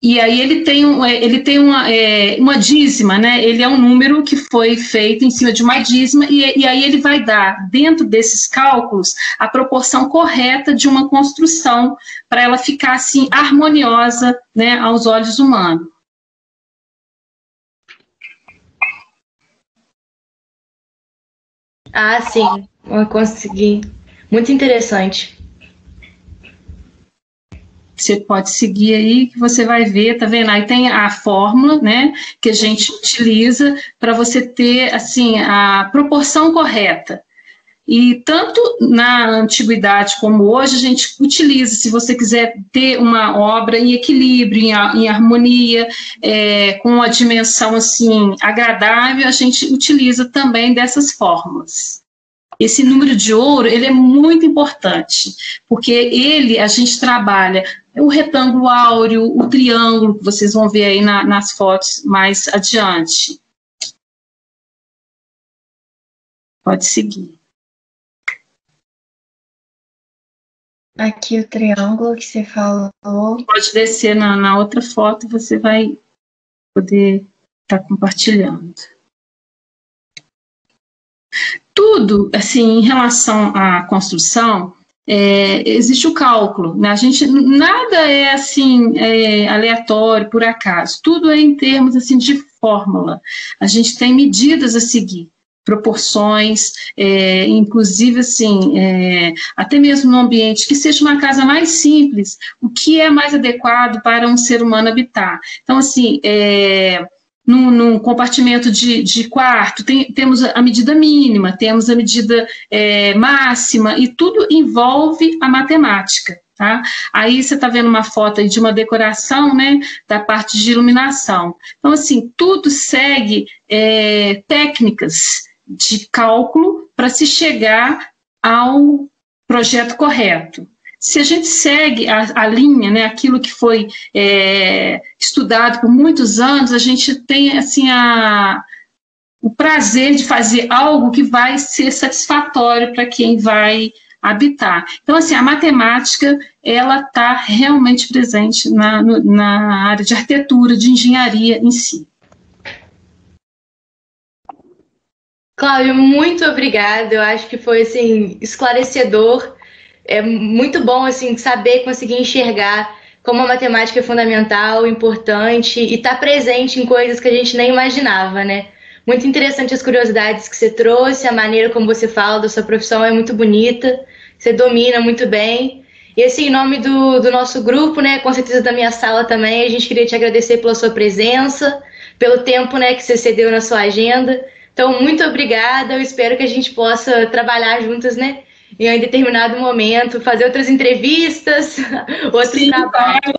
e aí ele tem uma dízima, né? Ele é um número que foi feito em cima de uma dízima, e aí ele vai dar, dentro desses cálculos, a proporção correta de uma construção, para ela ficar assim harmoniosa, né, aos olhos humanos. Ah, sim, eu consegui. Muito interessante. Você pode seguir aí, que você vai ver, tá vendo? Aí tem a fórmula, né, que a gente utiliza para você ter, assim, a proporção correta. E tanto na antiguidade como hoje, a gente utiliza, se você quiser ter uma obra em equilíbrio, em harmonia, com a dimensão, assim, agradável, a gente utiliza também dessas fórmulas. Esse número de ouro, ele é muito importante, porque a gente trabalha o retângulo áureo, o triângulo, que vocês vão ver aí nas fotos mais adiante. Pode seguir. Aqui o triângulo que você falou. Pode descer na outra foto, você vai poder estar compartilhando. Tudo, assim, em relação à construção, existe o cálculo, né? Nada é, assim, aleatório, por acaso. Tudo é em termos, assim, de fórmula. A gente tem medidas a seguir, proporções, inclusive, assim, até mesmo no ambiente, que seja uma casa mais simples, o que é mais adequado para um ser humano habitar. Então, assim, num compartimento de quarto, temos a medida mínima, temos a medida máxima, e tudo envolve a matemática. Tá? Aí você está vendo uma foto aí de uma decoração, né, da parte de iluminação. Então, assim, tudo segue técnicas de cálculo para se chegar ao projeto correto. Se a gente segue a linha, né, aquilo que foi estudado por muitos anos, a gente tem, assim, o prazer de fazer algo que vai ser satisfatório para quem vai habitar. Então, assim, a matemática, ela está realmente presente na área de arquitetura, de engenharia em si. Cláudio, muito obrigada. Eu acho que foi, assim, esclarecedor. É muito bom, assim, saber, conseguir enxergar como a matemática é fundamental, importante e está presente em coisas que a gente nem imaginava, né? Muito interessante as curiosidades que você trouxe, a maneira como você fala da sua profissão é muito bonita, você domina muito bem. E, assim, em nome do nosso grupo, né, com certeza da minha sala também, a gente queria te agradecer pela sua presença, pelo tempo, né, que você cedeu na sua agenda. Então, muito obrigada, eu espero que a gente possa trabalhar juntas, né, em um determinado momento, fazer outras entrevistas, outros trabalhos.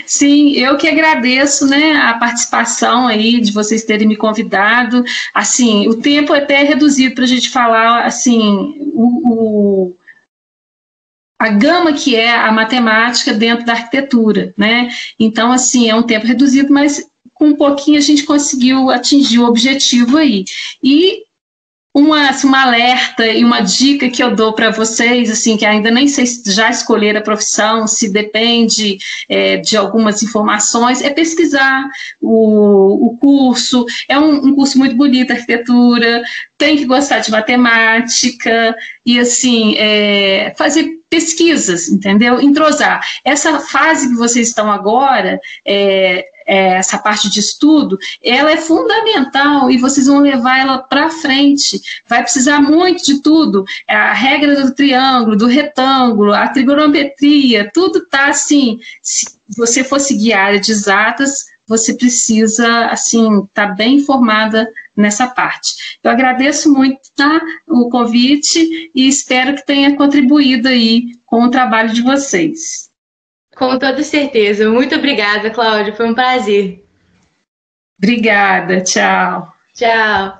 Sim, eu que agradeço, né, a participação aí, de vocês terem me convidado. Assim, o tempo é até reduzido para a gente falar, assim, a gama que é a matemática dentro da arquitetura, né? Então, assim, é um tempo reduzido, mas com um pouquinho a gente conseguiu atingir o objetivo aí. E um alerta e uma dica que eu dou para vocês, assim, que ainda nem sei se já escolheram a profissão, se depende de algumas informações, é pesquisar o curso. É um curso muito bonito, arquitetura, tem que gostar de matemática e, assim, fazer pesquisas, entendeu? Entrosar. Essa fase que vocês estão agora, essa parte de estudo, ela é fundamental e vocês vão levar ela para frente. Vai precisar muito de tudo. A regra do triângulo, do retângulo, a trigonometria, tudo está assim. Se você for seguir a área de exatas, você precisa, assim, estar bem informada nessa parte. Eu agradeço muito, tá, o convite e espero que tenha contribuído aí com o trabalho de vocês. Com toda certeza. Muito obrigada, Cláudia. Foi um prazer. Obrigada. Tchau. Tchau.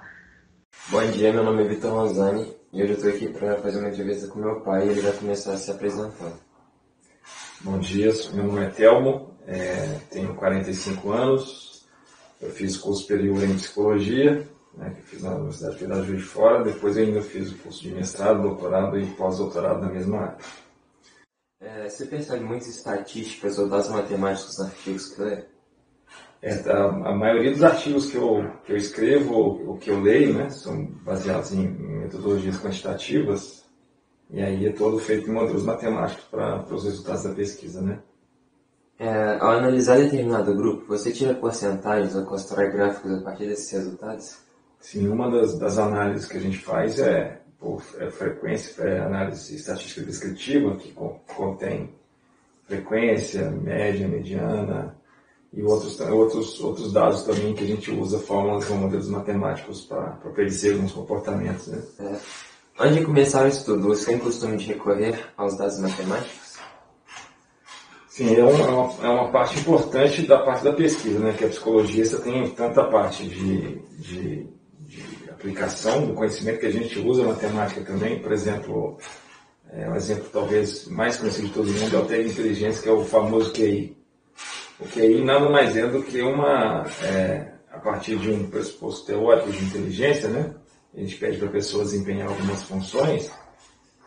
Bom dia, meu nome é Vitor Rosani e hoje eu estou aqui para fazer uma entrevista com meu pai e ele vai começar a se apresentar. Bom dia, meu nome é Telmo, tenho 45 anos, eu fiz curso superior em psicologia, né, que fiz na Universidade Federal de Juiz de Fora, depois eu ainda fiz o curso de mestrado, doutorado e pós-doutorado na mesma área. Você percebe muitas estatísticas ou dados matemáticos nos artigos que lê? A maioria dos artigos que eu escrevo ou que eu leio, né, são baseados em metodologias quantitativas, e aí é todo feito em modelos matemáticos para os resultados da pesquisa, né? Ao analisar determinado grupo, você tira porcentagens ou constrói gráficos a partir desses resultados? Sim, uma das análises que a gente faz por frequência, análise estatística descritiva, que contém frequência, média, mediana e outros dados também que a gente usa fórmulas ou modelos matemáticos para predizer alguns comportamentos, né? Antes de começar o estudo, você tem costume de recorrer aos dados matemáticos? Sim, é uma parte importante da parte da pesquisa, né? Que a psicologia você tem tanta parte de aplicação do conhecimento que a gente usa a matemática também. Por exemplo, um exemplo talvez mais conhecido de todo mundo é o teste de inteligência, que é o famoso QI. O QI nada mais é do que a partir de um pressuposto teórico de inteligência, né? A gente pede para a pessoa desempenhar algumas funções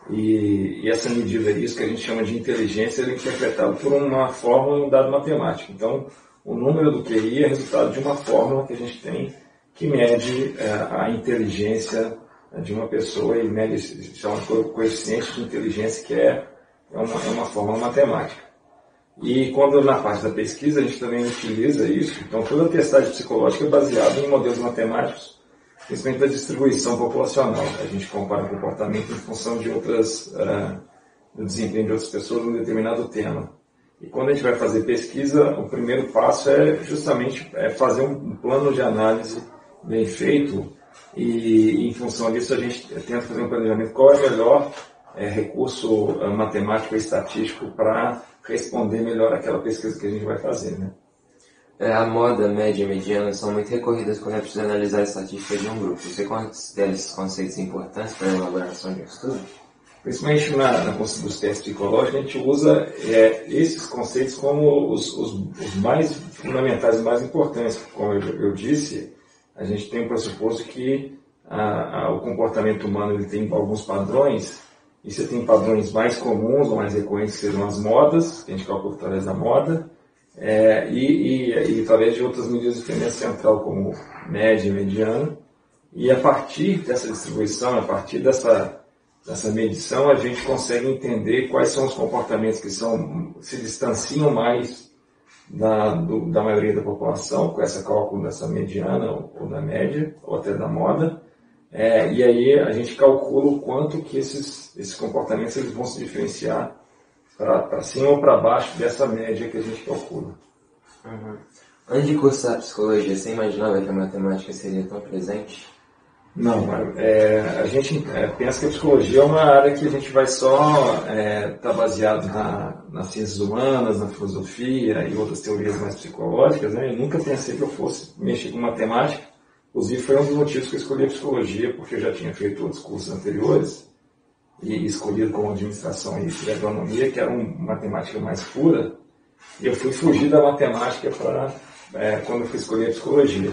e essa medida, isso que a gente chama de inteligência, é interpretado por uma fórmula e um dado matemático. Então, o número do QI é resultado de uma fórmula que a gente tem que mede a inteligência de uma pessoa e mede, chama de coeficiente de inteligência, que é uma fórmula matemática. E quando na parte da pesquisa a gente também utiliza isso, então toda a testagem psicológica é baseada em modelos matemáticos, principalmente da distribuição populacional. A gente compara o comportamento em função de do desempenho de outras pessoas num determinado tema. E quando a gente vai fazer pesquisa, o primeiro passo é justamente fazer um plano de análise bem feito e em função disso a gente tenta fazer um planejamento qual é o melhor recurso matemático e estatístico para responder melhor aquela pesquisa que a gente vai fazer, né? A moda, média e mediana são muito recorridas quando é preciso analisar a estatística de um grupo. Você considera esses conceitos importantes para a elaboração de um estudo? Principalmente dos testes psicológicos, a gente usa esses conceitos como os mais fundamentais e mais importantes. Como eu disse, a gente tem um pressuposto que o comportamento humano ele tem alguns padrões, e você tem padrões mais comuns ou mais recorrentes, que seriam as modas, que a gente calcula através da moda, e através de outras medidas de tendência central, como média e mediana. E a partir dessa distribuição, a partir dessa medição, a gente consegue entender quais são os comportamentos que se distanciam mais da maioria da população, com esse cálculo dessa mediana ou da média, ou até da moda. E aí a gente calcula o quanto que esses comportamentos eles vão se diferenciar para cima ou para baixo dessa média que a gente calcula. Uhum. Antes de cursar psicologia, você imaginava que a matemática seria tão presente? Não, a gente pensa que a psicologia é uma área que a gente vai só estar baseado nas ciências humanas, na filosofia e outras teorias mais psicológicas, né? Eu nunca pensei que eu fosse mexer com matemática. Inclusive foi um dos motivos que eu escolhi a psicologia, porque eu já tinha feito outros cursos anteriores e escolhido como administração e agronomia, que era uma matemática mais pura, e eu fui fugir da matemática quando eu fui escolher a psicologia.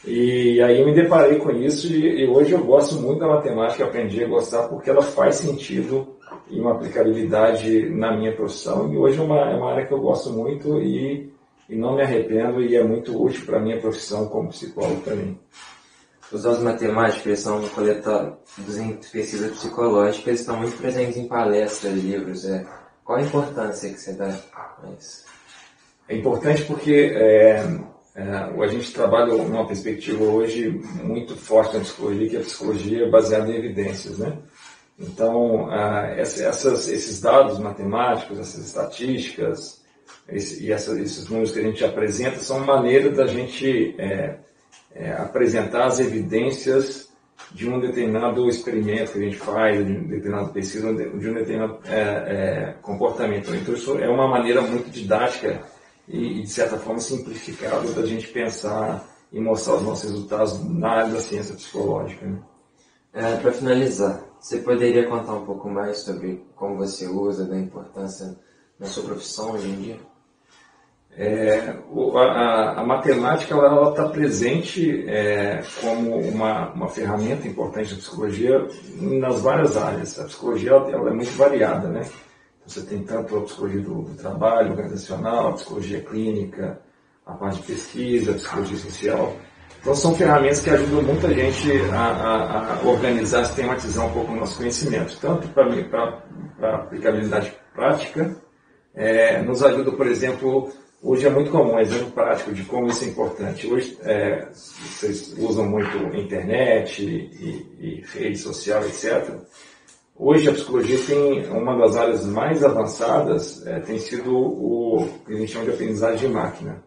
E aí eu me deparei com isso e hoje eu gosto muito da matemática, aprendi a gostar porque ela faz sentido e uma aplicabilidade na minha profissão. E hoje é uma área que eu gosto muito e não me arrependo e é muito útil para a minha profissão como psicólogo também. Os dados matemáticos são coletados em pesquisa psicológica, eles estão muito presentes em palestras, livros. Qual a importância que você dá a isso? É importante porque a gente trabalha uma perspectiva hoje muito forte na psicologia, que é a psicologia baseada em evidências, né? Então, esses dados matemáticos, essas estatísticas esses números que a gente apresenta são maneira da gente apresentar as evidências de um determinado experimento que a gente faz, de uma determinada pesquisa, de um determinado comportamento. Então, isso é uma maneira muito didática e, de certa forma, simplificada da gente pensar e mostrar os nossos resultados na área da ciência psicológica, né? Para finalizar, você poderia contar um pouco mais sobre como você usa, da importância na sua profissão hoje em dia? A matemática ela está presente como uma ferramenta importante da psicologia nas várias áreas. A psicologia ela é muito variada, né? Você tem tanto a psicologia do trabalho, organizacional, a psicologia clínica, a parte de pesquisa, a psicologia social. Então são ferramentas que ajudam muita gente a organizar, sistematizar um pouco o nosso conhecimento, tanto para aplicabilidade prática, nos ajuda, por exemplo, hoje é muito comum, um exemplo prático de como isso é importante. Hoje vocês usam muito internet e rede social, etc. Hoje a psicologia tem uma das áreas mais avançadas, tem sido o que a gente chama de aprendizagem de máquina.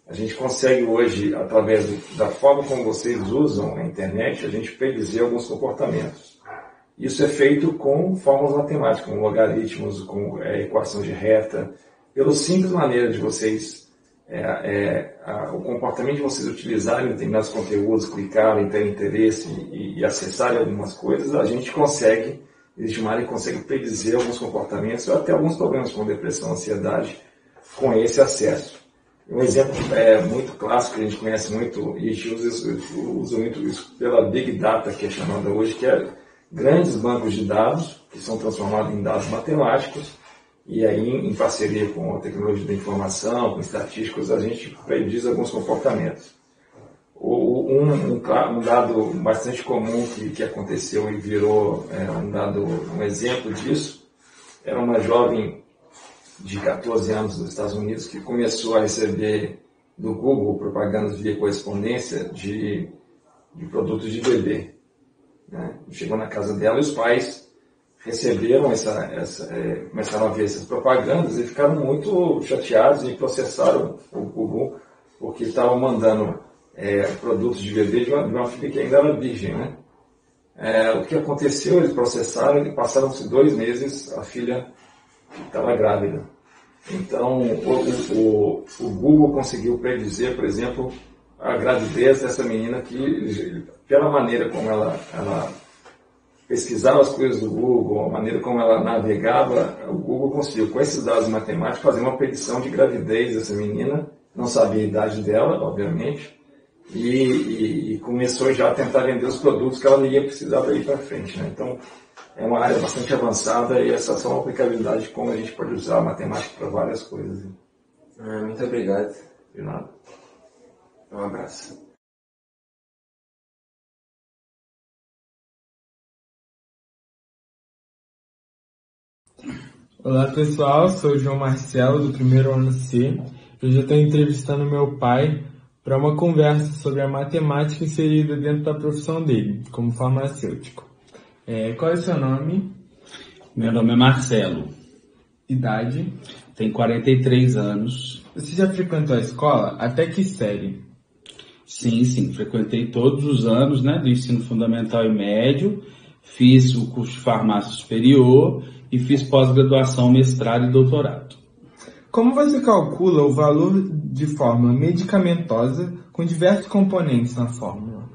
A gente consegue hoje, através da forma como vocês usam a internet, a gente predizer alguns comportamentos. Isso é feito com fórmulas matemáticas, com logaritmos, com equação de reta, pela simples maneira de vocês, o comportamento de vocês utilizarem determinados conteúdos, clicarem, terem interesse e acessarem algumas coisas, a gente consegue, existe uma área que consegue predizer alguns comportamentos ou até alguns problemas como depressão, ansiedade, com esse acesso. Um exemplo muito clássico que a gente conhece muito e a gente usa muito isso pela Big Data, que é chamada hoje, que é grandes bancos de dados que são transformados em dados matemáticos e aí em parceria com a tecnologia da informação, com estatísticos, a gente prediz alguns comportamentos. Um dado bastante comum que aconteceu e virou um exemplo disso era uma jovem de 14 anos dos Estados Unidos que começou a receber do Google propagandas via correspondência de produtos de bebê, né? Chegou na casa dela e os pais receberam começaram a ver essas propagandas e ficaram muito chateados e processaram o Google porque estavam mandando produtos de bebê de uma filha que ainda era virgem, né? O que aconteceu? Eles processaram e passaram-se 2 meses, a filha estava grávida. Então, o Google conseguiu predizer, por exemplo, a gravidez dessa menina que, pela maneira como ela pesquisava as coisas do Google, a maneira como ela navegava, o Google conseguiu, com esses dados matemáticos, fazer uma predição de gravidez dessa menina, não sabia a idade dela, obviamente, e começou já a tentar vender os produtos que ela não ia precisar daí para frente, né? Então, é uma área bastante avançada e essa são a aplicabilidade de como a gente pode usar a matemática para várias coisas. Muito obrigado. De nada. Um abraço. Olá pessoal, sou o João Marcelo do primeiro ano C. Hoje eu estou entrevistando meu pai para uma conversa sobre a matemática inserida dentro da profissão dele, como farmacêutico. Qual é o seu nome? Meu nome é Marcelo. Idade? Tenho 43 anos. Você já frequentou a escola? Até que série? Sim, frequentei todos os anos, né, do ensino fundamental e médio, fiz o curso de farmácia superior e fiz pós-graduação, mestrado e doutorado. Como você calcula o valor de forma medicamentosa com diversos componentes na fórmula?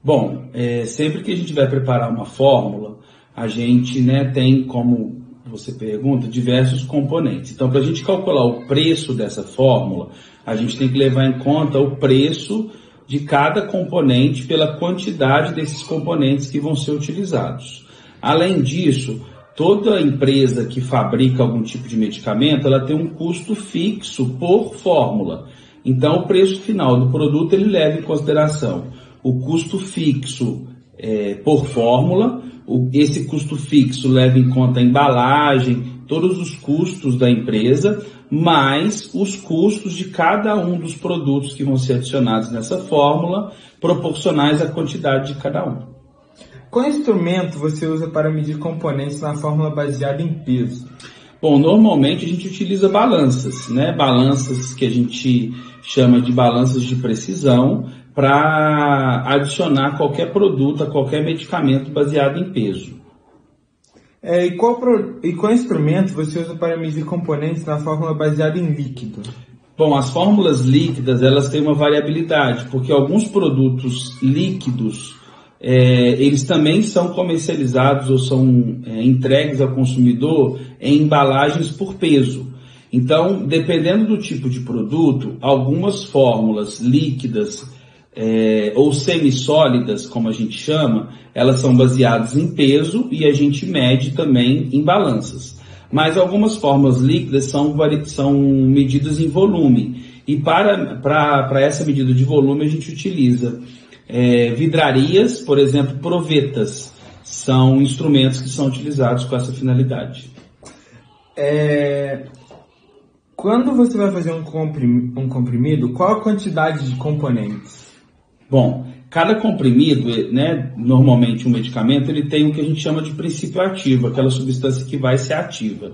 Bom, sempre que a gente vai preparar uma fórmula, a gente, né, tem, como você pergunta, diversos componentes. Então, para a gente calcular o preço dessa fórmula, a gente tem que levar em conta o preço de cada componente pela quantidade desses componentes que vão ser utilizados. Além disso, toda empresa que fabrica algum tipo de medicamento, ela tem um custo fixo por fórmula. Então, o preço final do produto ele leva em consideração o custo fixo por fórmula. Esse custo fixo leva em conta a embalagem, todos os custos da empresa, mais os custos de cada um dos produtos que vão ser adicionados nessa fórmula, proporcionais à quantidade de cada um. Qual instrumento você usa para medir componentes na fórmula baseada em peso? Bom, normalmente a gente utiliza balanças, né? Balanças que a gente chama de balanças de precisão, para adicionar qualquer produto a qualquer medicamento baseado em peso. E qual instrumento você usa para medir componentes na fórmula baseada em líquido? Bom, as fórmulas líquidas elas têm uma variabilidade, porque alguns produtos líquidos eles também são comercializados ou são entregues ao consumidor em embalagens por peso. Então, dependendo do tipo de produto, algumas fórmulas líquidas ou semissólidas, como a gente chama, elas são baseadas em peso e a gente mede também em balanças. Mas algumas fórmulas líquidas são medidas em volume. E para essa medida de volume a gente utiliza vidrarias, por exemplo, provetas. São instrumentos que são utilizados com essa finalidade. Quando você vai fazer um comprimido, qual a quantidade de componentes? Bom, cada comprimido, né, normalmente um medicamento, ele tem o que a gente chama de princípio ativo, aquela substância que vai ser ativa.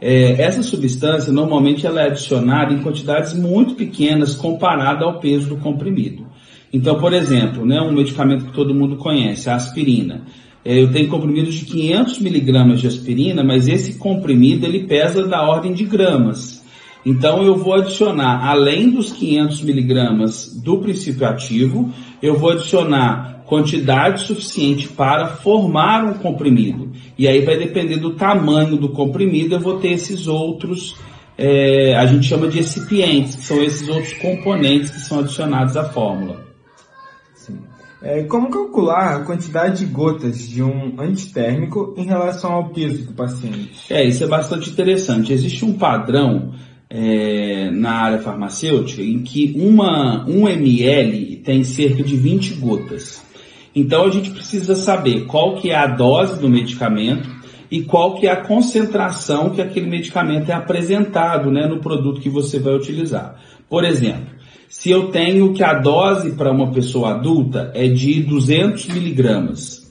Essa substância, normalmente, ela é adicionada em quantidades muito pequenas comparada ao peso do comprimido. Então, por exemplo, né, um medicamento que todo mundo conhece, a aspirina. Eu tenho comprimidos de 500 miligramas de aspirina, mas esse comprimido ele pesa da ordem de gramas. Então, eu vou adicionar, além dos 500 miligramas do princípio ativo, eu vou adicionar quantidade suficiente para formar um comprimido. E aí vai depender do tamanho do comprimido, eu vou ter esses outros, a gente chama de excipientes, que são esses outros componentes que são adicionados à fórmula. Sim. Como calcular a quantidade de gotas de um antitérmico em relação ao peso do paciente? Isso é bastante interessante. Existe um padrão na área farmacêutica em que 1 ml tem cerca de 20 gotas. Então a gente precisa saber qual que é a dose do medicamento e qual que é a concentração que aquele medicamento é apresentado, né, no produto que você vai utilizar. Por exemplo, se eu tenho que a dose para uma pessoa adulta é de 200 miligramas,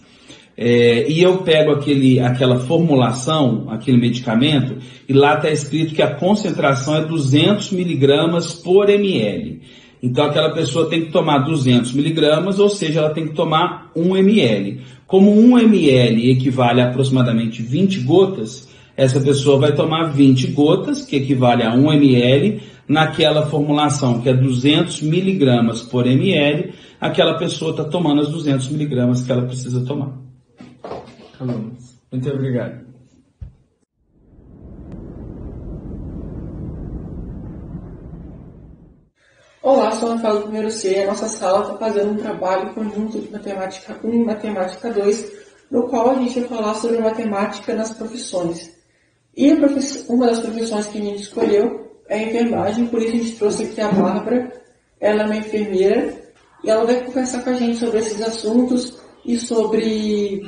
e eu pego aquela formulação, aquele medicamento, e lá está escrito que a concentração é 200 miligramas por ml. Então aquela pessoa tem que tomar 200 miligramas, ou seja, ela tem que tomar 1 ml. Como 1 ml equivale a aproximadamente 20 gotas, essa pessoa vai tomar 20 gotas, que equivale a 1 ml, naquela formulação que é 200 miligramas por ml, aquela pessoa está tomando as 200 miligramas que ela precisa tomar. Alunos, muito obrigado. Olá, sou a Rafael do primeiro C. A nossa sala está fazendo um trabalho conjunto de matemática 1 e matemática 2, no qual a gente vai falar sobre matemática nas profissões. E uma das profissões que a gente escolheu é a enfermagem, por isso a gente trouxe aqui a Bárbara. Ela é uma enfermeira e ela vai conversar com a gente sobre esses assuntos e sobre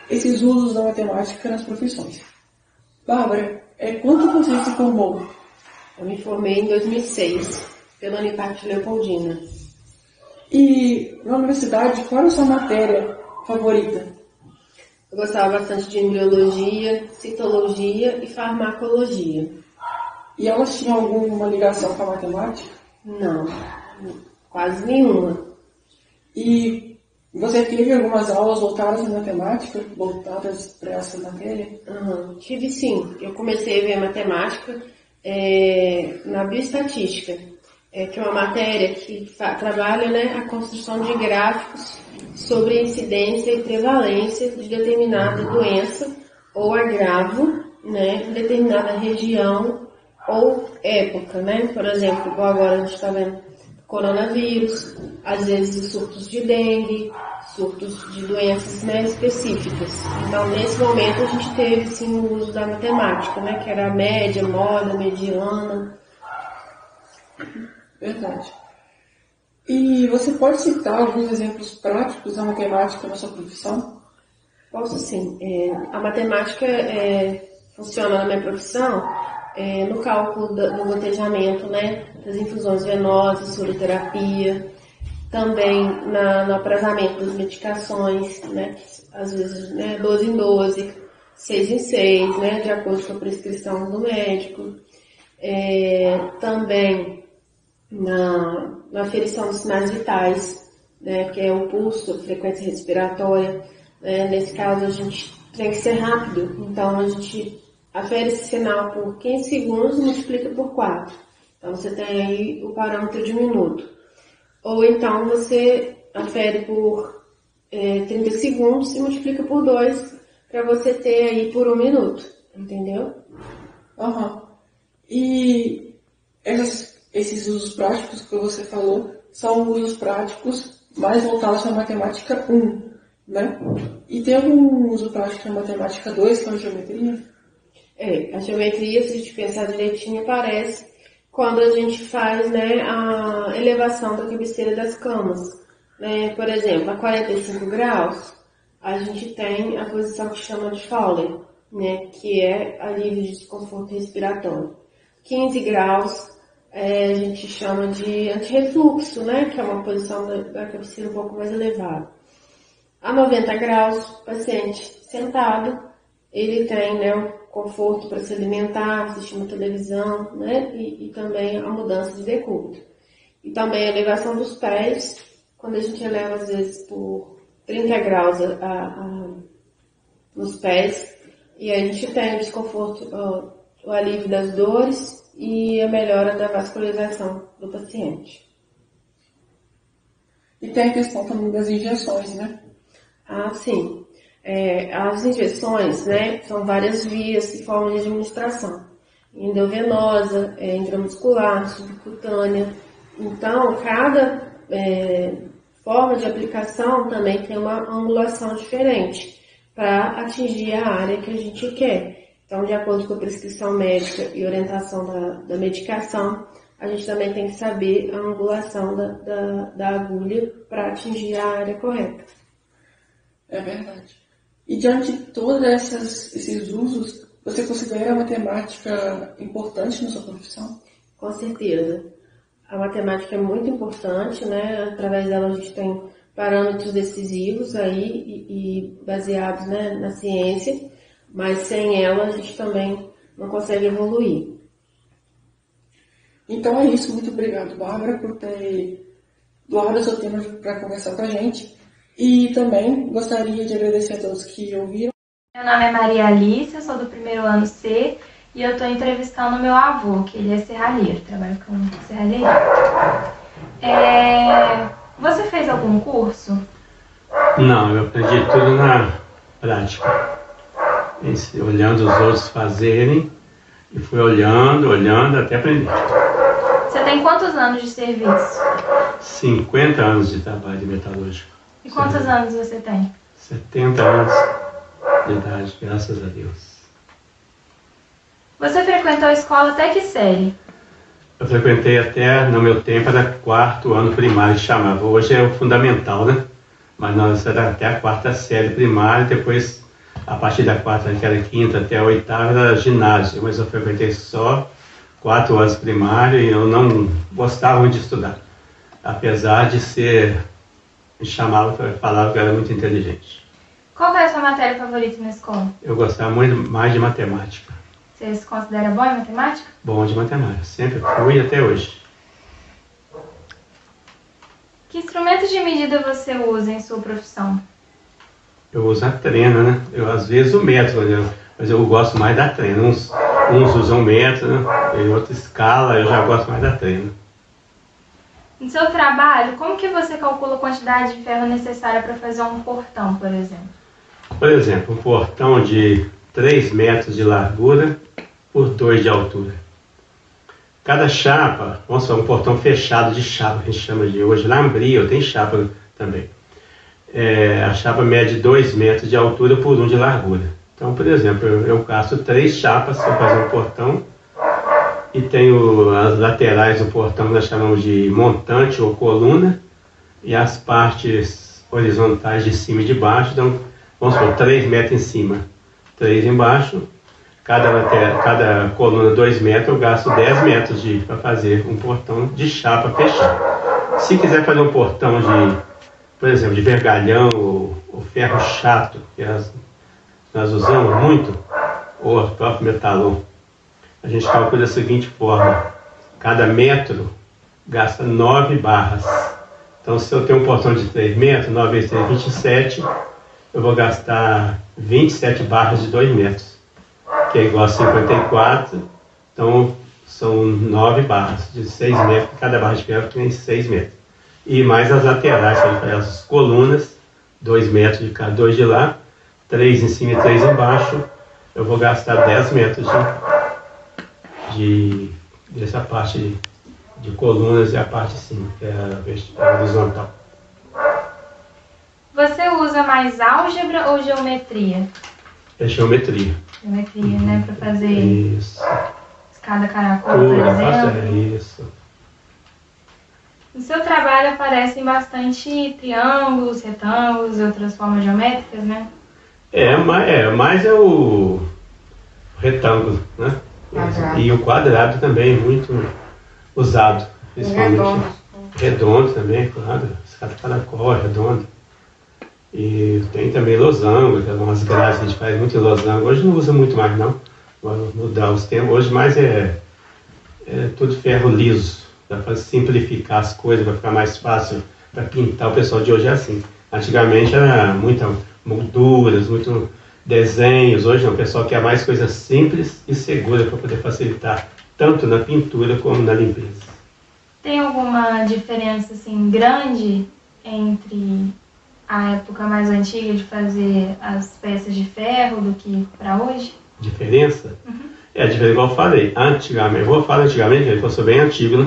esses usos da matemática nas profissões. Bárbara, quando você se formou? Eu me formei em 2006, pela Uniparte Leopoldina. E na universidade, qual era a sua matéria favorita? Eu gostava bastante de embriologia, citologia e farmacologia. E elas tinham alguma ligação com a matemática? Não, quase nenhuma. E você teve algumas aulas voltadas à matemática, voltadas para essa matéria? Tive sim. Eu comecei a ver matemática na bioestatística, que é uma matéria que trabalha, né, a construção de gráficos sobre a incidência e prevalência de determinada doença ou agravo, né, em determinada região ou época, né? Por exemplo, igual agora a gente está vendo coronavírus, às vezes surtos de dengue, surtos de doenças, né, específicas. Então, nesse momento, a gente teve, sim, o uso da matemática, né, que era a média, moda, mediana. Verdade. E você pode citar alguns exemplos práticos da matemática na sua profissão? Posso sim. A matemática funciona na minha profissão no cálculo do gotejamento, né, das infusões venosas, soroterapia, também no aprazamento das medicações, né, que, às vezes, né, 12 em 12, 6 em 6, né, de acordo com a prescrição do médico. Também na aferição dos sinais vitais, né, que é o pulso, a frequência respiratória. Nesse caso, a gente tem que ser rápido, então a gente afere esse sinal por 15 segundos e multiplica por 4. Então, você tem aí o parâmetro de minuto. Ou então, você afere por 30 segundos e multiplica por 2 para você ter aí por 1 minuto. Entendeu? Uhum. E esses usos práticos que você falou são usos práticos mais voltados para a matemática 1, né? E tem algum uso prático na matemática 2, que é a geometria? A geometria, se a gente pensar direitinho, aparece quando a gente faz, né, a elevação da cabeceira das camas. Né? Por exemplo, a 45 graus, a gente tem a posição que chama de Fowler, né, que é alívio de desconforto respiratório. 15 graus, a gente chama de antirrefluxo, né, que é uma posição da cabeceira um pouco mais elevada. A 90 graus, o paciente sentado, ele tem, né, o conforto para se alimentar, assistir uma televisão, né, e também a mudança de decúbito. E também a elevação dos pés, quando a gente eleva às vezes por 30 graus nos pés, e a gente tem o desconforto, o alívio das dores e a melhora da vascularização do paciente. E tem a questão também das injeções, né? Ah, sim. As injeções, né, são várias vias e formas de administração. Endovenosa, intramuscular, subcutânea. Então, cada forma de aplicação também tem uma angulação diferente para atingir a área que a gente quer. Então, de acordo com a prescrição médica e orientação da medicação, a gente também tem que saber a angulação da agulha para atingir a área correta. É verdade. E diante de todos esses usos, você considera a matemática importante na sua profissão? Com certeza. A matemática é muito importante, né? Através dela a gente tem parâmetros decisivos aí e baseados, né, na ciência, mas sem ela a gente também não consegue evoluir. Então é isso. Muito obrigado, Bárbara, por ter doado o seu tempo para conversar com a gente. E também gostaria de agradecer a todos que ouviram. Meu nome é Maria Alice, eu sou do primeiro ano C e eu estou entrevistando meu avô, que ele é serralheiro, trabalha com serralheiro. Você fez algum curso? Não, eu aprendi tudo na prática. Olhando os outros fazerem e fui olhando até aprender. Você tem quantos anos de serviço? 50 anos de trabalho de metalúrgico. E quantos anos você tem? 70 anos de idade, graças a Deus. Você frequentou a escola até que série? Eu frequentei até, no meu tempo, era 4º ano primário, chamava. Hoje é o fundamental, né? Mas nós era até a 4ª série primária, depois, a partir da 4ª, que era 5ª, até a 8ª, era ginásio. Mas eu frequentei só 4 anos primário e eu não gostava muito de estudar. Apesar de ser... me chamava, falava que eu era muito inteligente. Qual foi a sua matéria favorita na escola? Eu gostava muito mais de matemática. Você se considera bom em matemática? Bom de matemática, sempre fui até hoje. Que instrumento de medida você usa em sua profissão? Eu uso a trena, né? Eu às vezes o metro, né? Mas eu gosto mais da trena. Uns usam metro, né? Em outra escala, eu já gosto mais da trena. No seu trabalho, como que você calcula a quantidade de ferro necessária para fazer um portão, por exemplo? Por exemplo, um portão de 3 metros de largura por 2 de altura. Cada chapa, vamos supor, um portão fechado de chapa, que a gente chama de hoje lambria, tem chapa também. A chapa mede 2 metros de altura por 1 de largura. Então, por exemplo, eu gasto 3 chapas para fazer um portão e tenho as laterais do portão que nós chamamos de montante ou coluna e as partes horizontais de cima e de baixo, então, vamos supor, 3 metros em cima, 3 embaixo. Cada coluna 2 metros, eu gasto 10 metros para fazer um portão de chapa fechado. Se quiser fazer um portão por exemplo, de vergalhão ou ferro chato, que nós usamos muito, ou o próprio metalon, a gente calcula da seguinte forma: cada metro gasta 9 barras. Então, se eu tenho um portão de 3 metros, 9 vezes 3, 27, eu vou gastar 27 barras de 2 metros. Que é igual a 54, então são 9 barras de 6 metros, cada barra de ferro tem 6 metros. E mais as laterais, as colunas, 2 metros de cada, 2 de lá, 3 em cima e 3 embaixo, eu vou gastar 10 metros dessa parte de colunas e a parte de cima, que é a horizontal. Você usa mais álgebra ou geometria? É geometria. Geometria, né? Para fazer isso. Escada caracol, por exemplo. Isso. No seu trabalho aparecem bastante triângulos, retângulos e outras formas geométricas, né? Mais é o retângulo, né? Quadrado. E o quadrado também é muito usado. Principalmente redondo também, claro. Escada caracol é redondo. E tem também losango, que é umas grades que a gente faz muito em losango. Hoje não usa muito mais não, vou mudar os tempos. Hoje mais é tudo ferro liso, para simplificar as coisas, para ficar mais fácil para pintar. O pessoal de hoje é assim. Antigamente era muitas molduras, muito desenhos. Hoje não, o pessoal quer mais coisas simples e seguras para poder facilitar, tanto na pintura como na limpeza. Tem alguma diferença assim grande entre a época mais antiga de fazer as peças de ferro do que para hoje? Diferença? Uhum. Diferença, igual eu falei, antigamente, eu vou falar antigamente, porque eu sou bem antigo,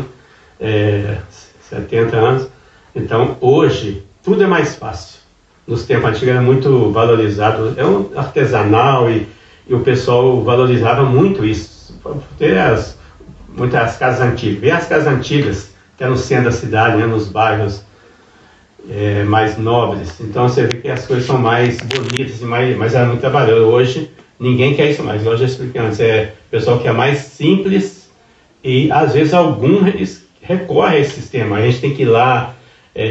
né? 70 anos, então hoje tudo é mais fácil. Nos tempos antigos era muito valorizado, é um artesanal e o pessoal valorizava muito isso. Ter muitas casas antigas, ver as casas antigas, que é no centro da cidade, né, nos bairros mais nobres. Então você vê que as coisas são mais bonitas, mas era muito trabalhoso. Hoje ninguém quer isso mais. Eu já expliquei antes, o pessoal quer mais simples e às vezes alguns recorrem a esse sistema. A gente tem que ir lá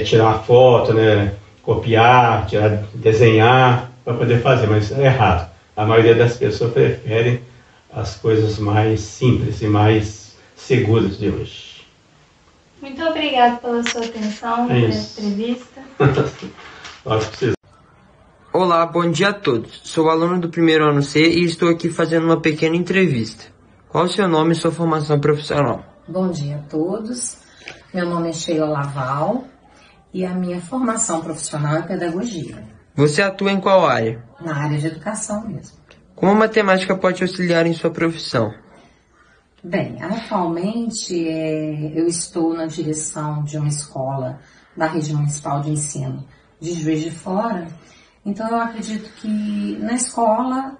tirar uma foto, né, copiar, desenhar para poder fazer, mas é errado. A maioria das pessoas prefere as coisas mais simples e mais seguras de hoje. Muito obrigada pela sua atenção nessa entrevista. Olá, bom dia a todos. Sou aluno do primeiro ano C e estou aqui fazendo uma pequena entrevista. Qual o seu nome e sua formação profissional? Bom dia a todos. Meu nome é Sheila Laval e a minha formação profissional é pedagogia. Você atua em qual área? Na área de educação mesmo. Como a matemática pode auxiliar em sua profissão? Bem, atualmente eu estou na direção de uma escola da Rede Municipal de Ensino de Juiz de Fora, então eu acredito que na escola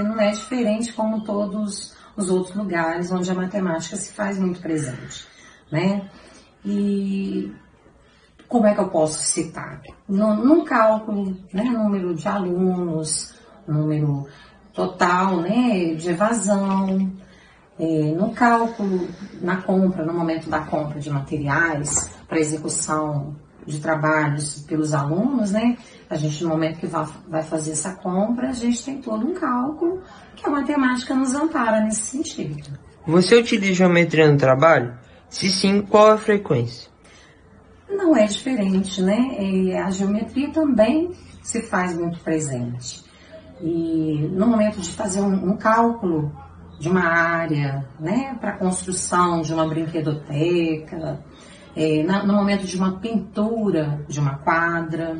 não é diferente como todos os outros lugares onde a matemática se faz muito presente, né? E como é que eu posso citar? Num cálculo, né, número de alunos, número total, né, de evasão, no cálculo, na compra, no momento da compra de materiais para execução de trabalhos pelos alunos, né? A gente, no momento que vai fazer essa compra, a gente tem todo um cálculo que a matemática nos ampara nesse sentido. Você utiliza geometria no trabalho? Se sim, qual a frequência? Não é diferente, né? A geometria também se faz muito presente. E no momento de fazer um cálculo de uma área, né, para construção de uma brinquedoteca, no momento de uma pintura de uma quadra,